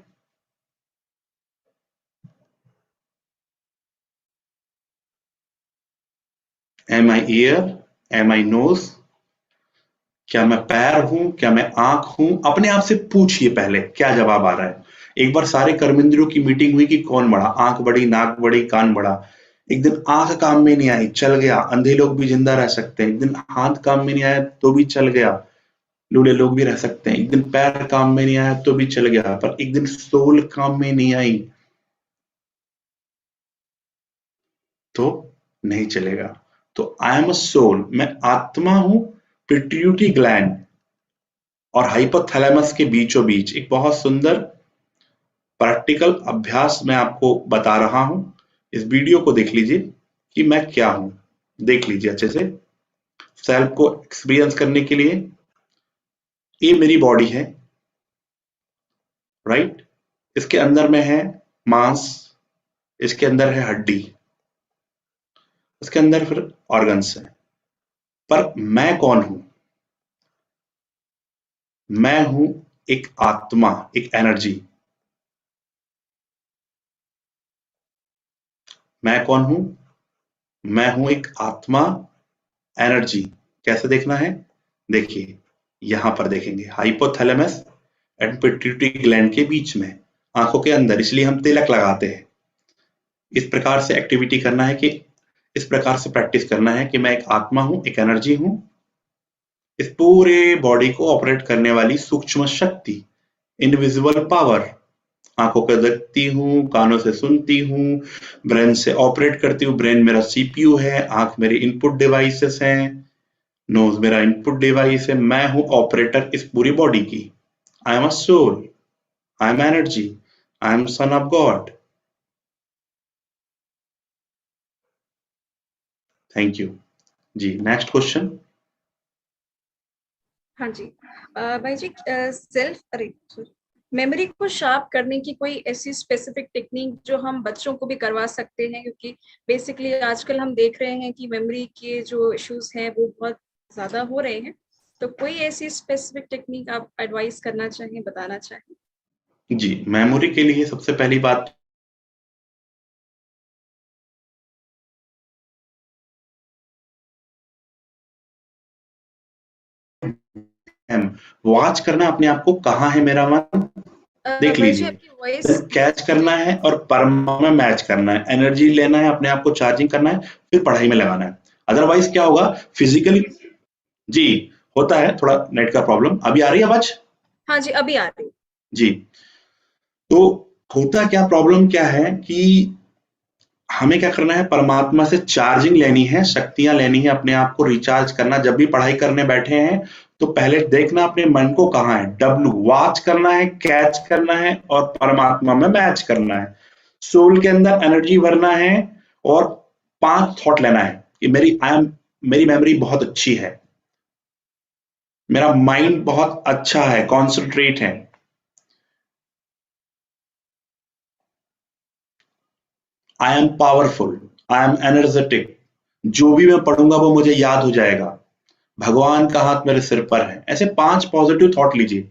Am I ear? Am I nose? क्या मैं पैर हूं? क्या मैं आंख हूं? अपने आप से पूछिए पहले क्या जवाब आ रहा है। एक बार सारे कर्मेंद्रियों की मीटिंग हुई कि कौन बड़ा, आंख बड़ी, नाक बड़ी, कान बड़ा। एक दिन आंख काम में नहीं आई, चल गया, अंधे लोग भी जिंदा रह सकते हैं। एक दिन हाथ काम में नहीं आया तो भी चल गया, लूले लोग भी रह सकते हैं। एक दिन पैर काम में नहीं आया तो भी चल गया, पर एक दिन सोल काम में नहीं आई तो नहीं चलेगा। तो आई एम अ सोल, मैं आत्मा हूं। पिट्यूटरी ग्लैंड और हाइपोथैलेमस के बीचों बीच एक बहुत सुंदर प्रैक्टिकल अभ्यास मैं आपको बता रहा हूं। इस वीडियो को देख लीजिए कि मैं क्या हूं, देख लीजिए अच्छे से। सेल्फ को एक्सपीरियंस करने के लिए ये मेरी बॉडी है, राइट? इसके अंदर में है मांस, इसके अंदर है हड्डी, इसके अंदर फिर ऑर्गन्स है। पर मैं कौन हूं? मैं हूं एक आत्मा, एक एनर्जी। मैं कौन हूं? मैं हूं एक आत्मा, एनर्जी। कैसे देखना है? देखिए, यहां पर देखेंगे हाइपोथैलेमस, एंड पिट्यूटरी ग्लैंड के बीच में, आंखों के अंदर, इसलिए हम तिलक लगाते हैं। इस प्रकार से एक्टिविटी करना है कि इस प्रकार से प्रैक्टिस करना है कि मैं एक आत्मा हूं, एक एनर्जी हूं, इस पूरे बॉडी को ऑपरेट करने वाली सूक्ष्म शक्ति, इनविजिबल पावर। आंखों को देखती हूँ, कानों से सुनती हूँ, ब्रेन से ऑपरेट करती हूँ। ब्रेन मेरा सीपीयू है, आंख मेरी इनपुट डिवाइसेस हैं, नोज मेरा इनपुट डिवाइस है। मैं हूं ऑपरेटर इस पूरी बॉडी की। I am a soul, I am energy, I am son of God. Thank you जी। Next question. हाँ जी। भाई जी, मेमोरी को शार्प करने की कोई ऐसी स्पेसिफिक टेक्निक जो हम बच्चों को भी करवा सकते हैं, क्योंकि बेसिकली आजकल हम देख रहे हैं कि मेमोरी के जो इश्यूज हैं वो बहुत ज्यादा हो रहे हैं, तो कोई ऐसी स्पेसिफिक टेक्निक आप एडवाइस करना चाहें, बताना चाहें? जी, मेमोरी के लिए सबसे पहली बात वॉच करना अपने आप को, कहाँ है मेरा मन, देख भाई जी, लीजिए, आपकी वॉइस कैच करना है और परमा में मैच करना है, एनर्जी लेना है, अपने आप को चार्जिंग करना है, फिर पढ़ाई में लगाना है। अदरवाइज क्या होगा, फिजिकली जी होता है थोड़ा नेट का प्रॉब्लम। अभी आ रही है आवाज? हाँ जी, अभी आ रही। जी, तो होता क्या, प्रॉब्लम क्या है कि हमें क्या करना है, परमात्मा से चार्जिंग लेनी है, शक्तियां लेनी है, अपने आप को रिचार्ज करना। जब भी पढ़ाई करने बैठे हैं तो पहले देखना अपने मन को कहाँ है, डब्लू वॉच करना है, कैच करना है और परमात्मा में मैच करना है। सोल के अंदर एनर्जी भरना है और 5 थॉट लेना है कि मेरी मेमोरी बहुत अच्छी है, मेरा माइंड बहुत अच्छा है, कॉन्सेंट्रेट है, I am powerful, I am energetic, जो भी मैं पढ़ूंगा वो मुझे याद हो जाएगा, भगवान का हाथ मेरे सिर पर है। ऐसे 5 पॉजिटिव थॉट लीजिए।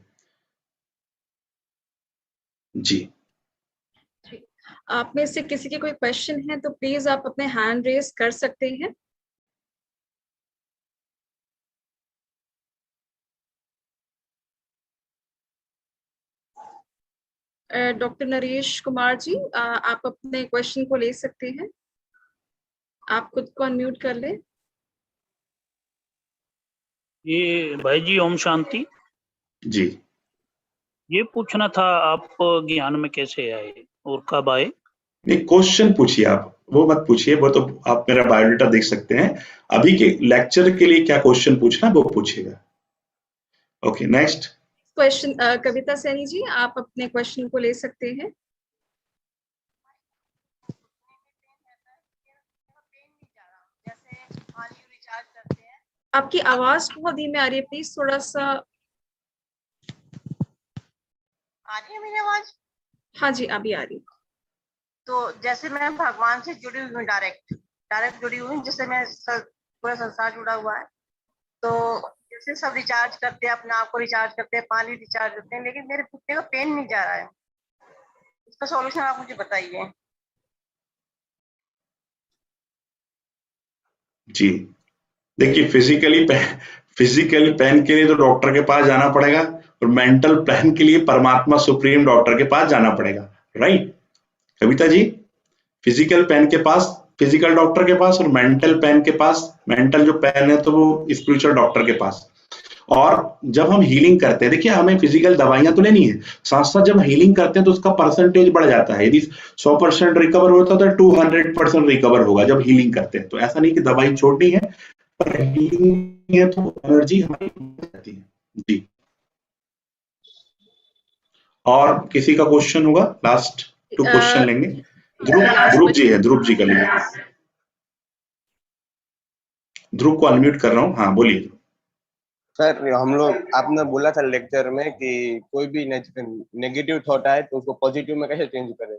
जी, आप में से किसी के कोई क्वेश्चन है तो प्लीज आप अपने हैंड रेज कर सकते हैं। डॉक्टर नरेश कुमार जी, आप अपने क्वेश्चन को ले सकते हैं। आप खुद को अनम्यूट कर ले। ये भाई जी ओम शांति। जी, ये पूछना था, आप ज्ञान में कैसे आए और कब आए? नहीं क्वेश्चन पूछिए, आप वो मत पूछिए, वो तो आप मेरा बायोडाटा देख सकते हैं। अभी के लेक्चर के लिए क्या क्वेश्चन पूछना वो पूछिएगा। ओके, नेक्स्ट क्वेश्चन, कविता सैनी जी, आप अपने क्वेश्चन को ले सकते हैं। आपकी आवाज बहुत धीमे आ रही है, प्लीज थोड़ा सा। आ रही है मेरी आवाज? हाँ जी, अभी आ रही। तो जैसे मैं भगवान से जुड़ी हुई हूँ, डायरेक्ट जुड़ी हुई हूँ, जिससे मैं पूरा संसार जुड़ा हुआ है। तो जैसे सब रिचार्ज करते हैं, अपने आप को रिचार्ज करते हैं, पानी रिचार्ज करते हैं, लेकिन मेरे घुटने का पेन नहीं जा रहा है। इसका सॉल्यूशन आप मुझे बताइए। जी, देखिए फिजिकली पेन के लिए तो डॉक्टर के पास जाना पड़ेगा और मेंटल पेन के लिए परमात्मा सुप्रीम डॉक्टर के पास जाना पड़ेगा, right Kavita ji? Physical pain के पास फिजिकल डॉक्टर के पास और मेंटल पेन के पास, मेंटल जो पेन है तो वो स्पिरिचुअल डॉक्टर के पास। और जब हम हीलिंग करते हैं, देखिए हमें फिजिकल दवाइयां तो लेनी है, साथ साथ जब हीलिंग करते हैं तो उसका परसेंटेज बढ़ जाता है। यदि 100% रिकवर होता तो 200% रिकवर होगा जब हीलिंग करते हैं। तो ऐसा नहीं कि दवाई छोड़नी है, पर हीलिंग है तो एनर्जी हमारी बढ़ जाती है। जी, और किसी का क्वेश्चन होगा? लास्ट 2 क्वेश्चन लेंगे। ध्रुव जी है, ध्रुव जी का लीजिए। ध्रुव को अनम्यूट कर रहा हूँ, हाँ बोलिए। सर हम लोग, आपने बोला था लेक्चर में कि कोई भी नेगेटिव थॉट आए तो उसको पॉजिटिव में कैसे चेंज करें?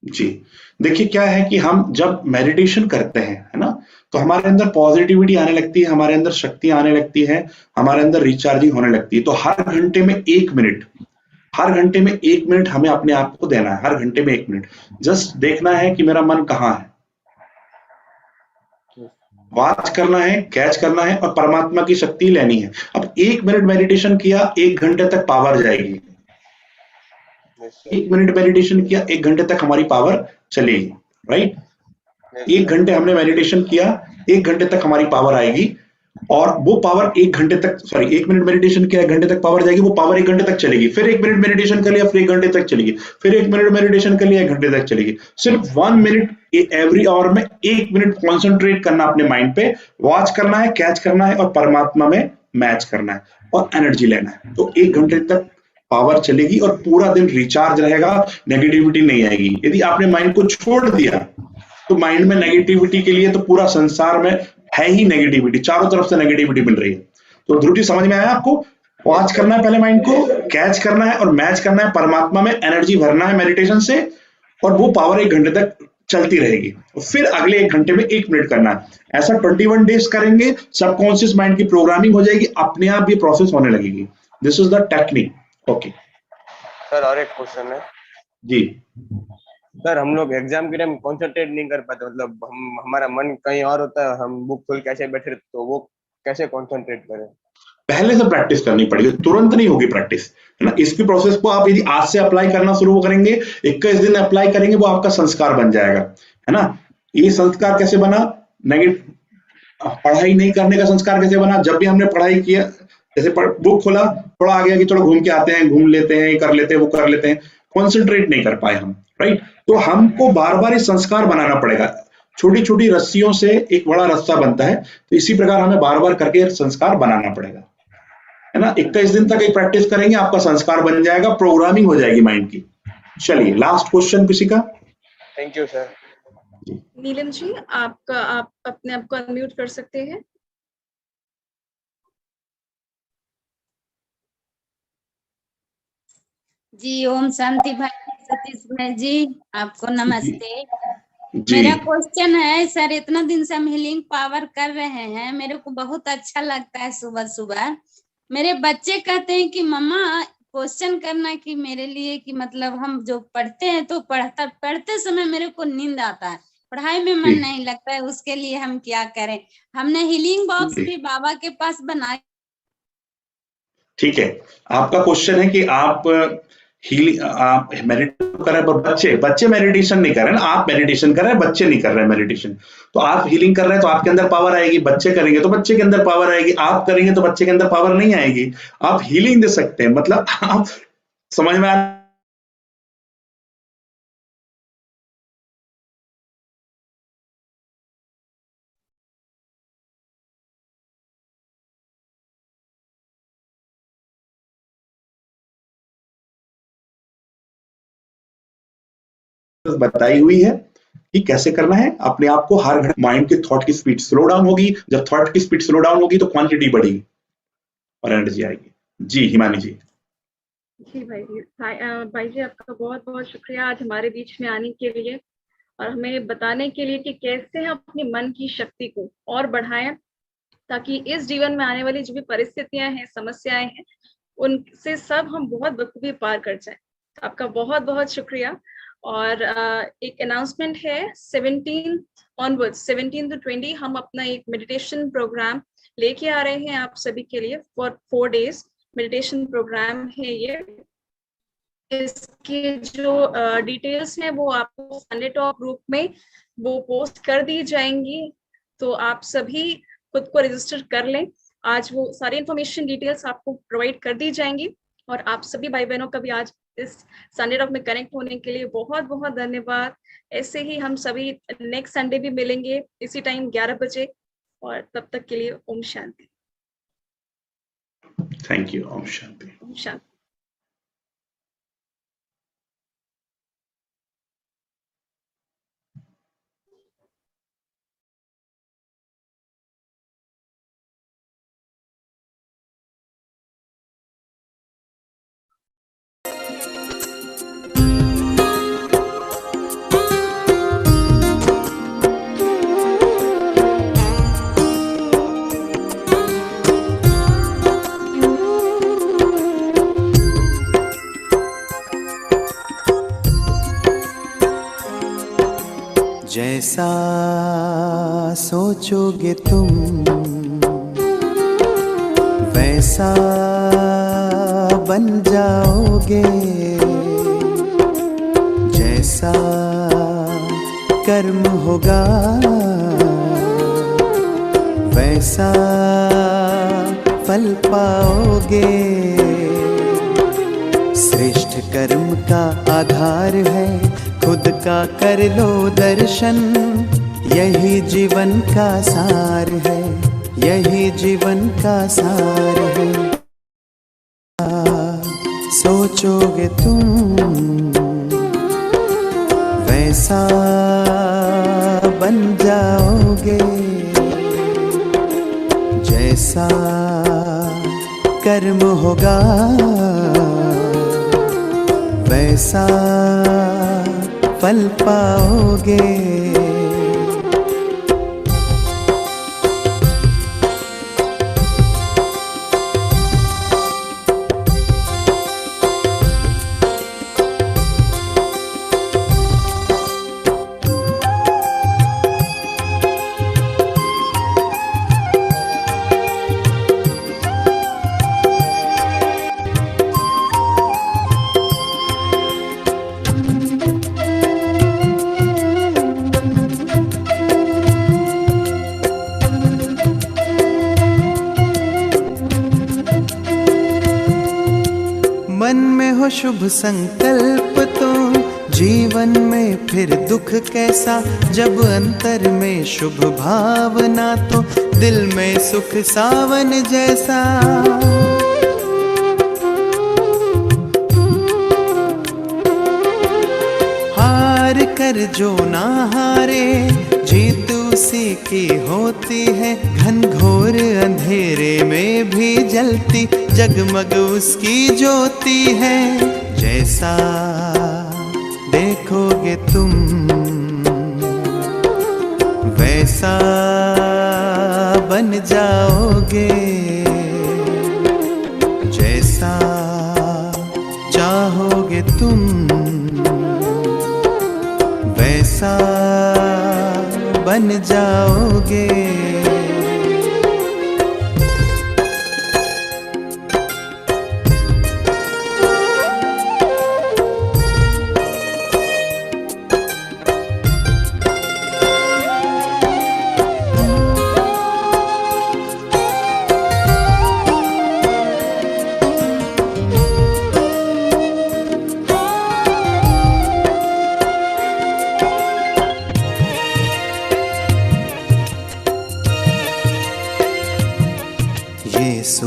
जी, देखिए क्या है कि हम जब मेडिटेशन करते हैं, है ना, तो हमारे अंदर पॉजिटिविटी आने लगती है, हमारे अंदर शक्ति आने लगती है, हमारे अंदर रिचार्जिंग होने लगती है। तो हर घंटे में 1 मिनट, हर घंटे में 1 मिनट हमें अपने आप को देना है। हर घंटे में 1 मिनट जस्ट देखना है कि मेरा मन कहाँ है। वॉच करना है, कैच करना है और परमात्मा की शक्ति लेनी है। अब 1 मिनट मेडिटेशन किया, 1 घंटे तक पावर जाएगी। Yes, sir. 1 मिनट मेडिटेशन किया, 1 घंटे तक हमारी पावर चलेगी, राइट? Yes, 1 sir. घंटे हमने मेडिटेशन किया, 1 घंटे तक हमारी पावर आएगी और वो पावर 1 घंटे तक, सॉरी 1 मिनट मेडिटेशन किया, 1 घंटे तक पावर जाएगी, वो पावर 1 घंटे तक चलेगी। फिर 1 मिनट मेडिटेशन कर लिया, फिर 1 घंटे तक चलेगी। फिर 1 मिनट मेडिटेशन कर लिया, 1 घंटे तक चलेगी। सिर्फ 1 मिनट एवरी आवर में 1 मिनट कॉन्सेंट्रेट करना अपने माइंड पे, वॉच करना है, कैच करना है और परमात्मा में मैच करना है और एनर्जी लेना है। तो 1 घंटे तक पावर चलेगी और पूरा दिन रिचार्ज रहेगा, नेगेटिविटी नहीं आएगी। यदि आपने माइंड को छोड़ दिया तो माइंड में नेगेटिविटी के लिए तो पूरा संसार में है ही नेगेटिविटी, चारों तरफ से नेगेटिविटी मिल रही है। तो ध्रुव जी समझ में आया आपको? वॉच करना है पहले माइंड को, कैच करना है और मैच करना है, परमात्मा में एनर्जी भरना है मेडिटेशन से और वो पावर 1 घंटे तक चलती रहेगी। फिर अगले 1 घंटे में 1 मिनट करना है। ऐसा 21 डेज करेंगे, सबकॉन्शियस माइंड की प्रोग्रामिंग हो जाएगी, अपने आप ये प्रोसेस होने लगेगी। This is the technique. Okay sir, और एक क्वेश्चन है जी। सर। हम लोग एग्जाम के टाइम कंसंट्रेट नहीं कर पाते, मतलब हमारा मन कहीं और होता है, हम बुक खोल के ऐसे बैठे रहते, तो वो कैसे कंसंट्रेट करें? पहले से प्रैक्टिस करनी पड़ेगी, तुरंत नहीं होगी प्रैक्टिस, है ना। इसकी प्रोसेस को आप यदि आज से अप्लाई करना शुरू करेंगे, 21 दिन अप्लाई करेंगे, वो आपका संस्कार बन जाएगा, है ना। ये संस्कार कैसे बना? पढ़ाई नहीं करने का संस्कार कैसे बना? जब भी हमने पढ़ाई किया, जैसे बुक खोला, थोड़ा आ गया कि चलो घूम के आते हैं, घूम लेते हैं, ये कर लेते हैं, वो कर लेते हैं, कॉन्सेंट्रेट नहीं कर पाए हम, राइट। तो हमको बार बार ये संस्कार बनाना पड़ेगा। छोटी छोटी रस्सियों से एक बड़ा रस्सा बनता है, तो इसी प्रकार हमें बार बार करके संस्कार बनाना पड़ेगा, है ना। 21 दिन तक एक प्रैक्टिस करेंगे, आपका संस्कार बन जाएगा, प्रोग्रामिंग हो जाएगी माइंड की। चलिए लास्ट क्वेश्चन किसी का? Thank you sir. Neelam ji, आप अपने आप को अनम्यूट कर सकते हैं। जी ओम शांति भाई। सतीश भाई जी, आपको नमस्ते। जी मेरा क्वेश्चन है सर, इतना दिन से हम हीलिंग पावर कर रहे हैं, मेरे को बहुत अच्छा लगता है। सुबह सुबह मेरे बच्चे कहते हैं कि मम्मा क्वेश्चन करना कि मेरे लिए कि मतलब हम जो पढ़ते हैं तो पढ़ते समय मेरे को नींद आता है, पढ़ाई में मन नहीं लगता है, उसके लिए हम क्या करें? हमने हीलिंग बॉक्स भी बाबा के पास बनाया। ठीक है, आपका क्वेश्चन है कि आप आप मेडिटेशन कर रहे हैं, पर बच्चे मेडिटेशन नहीं कर रहे हैं ना, आप मेडिटेशन कर रहे हैं, बच्चे नहीं कर रहे हैं मेडिटेशन। तो आप हीलिंग कर रहे हैं तो आपके अंदर पावर आएगी, बच्चे करेंगे तो बच्चे के अंदर पावर आएगी, आप करेंगे तो बच्चे के अंदर पावर नहीं आएगी। आप हीलिंग दे सकते हैं, मतलब आप समझ में आ बताई हुई है कि कैसे करना है। अपने आप को हर घंटे माइंड के थॉट की स्पीड स्लो डाउन होगी, जब थॉट की स्पीड स्लो डाउन होगी तो क्वांटिटी बढ़ेगी और एनर्जी आएगी। जी हिमानी जी। जी भाई जी आपका बहुत बहुत शुक्रिया आज हमारे बीच में आने के लिए और हमें बताने के लिए कि कैसे हम अपने मन की शक्ति को और बढ़ाएं, ताकि इस जीवन में आने वाली जो भी परिस्थितियां हैं, समस्याएं हैं, उनसे सब हम बहुत बखूबी पार कर जाएं। तो आपका बहुत बहुत शुक्रिया। और एक अनाउंसमेंट है, 17 ऑनवर्ड्स 17 to 20 हम अपना एक मेडिटेशन प्रोग्राम लेके आ रहे हैं आप सभी के लिए फॉर 4 days मेडिटेशन प्रोग्राम है ये। इसके जो डिटेल्स हैं वो आपको संडे टॉक ग्रुप में वो पोस्ट कर दी जाएंगी, तो आप सभी खुद को रजिस्टर कर लें। आज वो सारी इंफॉर्मेशन डिटेल्स आपको प्रोवाइड कर दी जाएंगी और आप सभी भाई बहनों का भी आज इस संडे टॉक में कनेक्ट होने के लिए बहुत बहुत धन्यवाद। ऐसे ही हम सभी नेक्स्ट संडे भी मिलेंगे इसी टाइम 11 बजे, और तब तक के लिए ओम शांति। Thank you. ओम शांति। ओम शांति। जैसा सोचोगे तुम वैसा बन जाओगे, जैसा कर्म होगा वैसा फल पाओगे। श्रेष्ठ कर्म का आधार है खुद का कर लो दर्शन, यही जीवन का सार है, यही जीवन का सार है। सोचोगे तुम वैसा बन जाओगे, जैसा कर्म होगा वैसा फल पाओगे। मन में हो शुभ संकल्प तो जीवन में फिर दुख कैसा, जब अंतर में शुभ भावना तो दिल में सुख सावन जैसा। हार कर जो ना हारे जीत उसी की होती है, घनघोर अंधेरे में भी जलती जगमग उसकी ज्योति है। जैसा देखोगे तुम वैसा बन जाओगे, जैसा चाहोगे तुम वैसा बन जाओगे।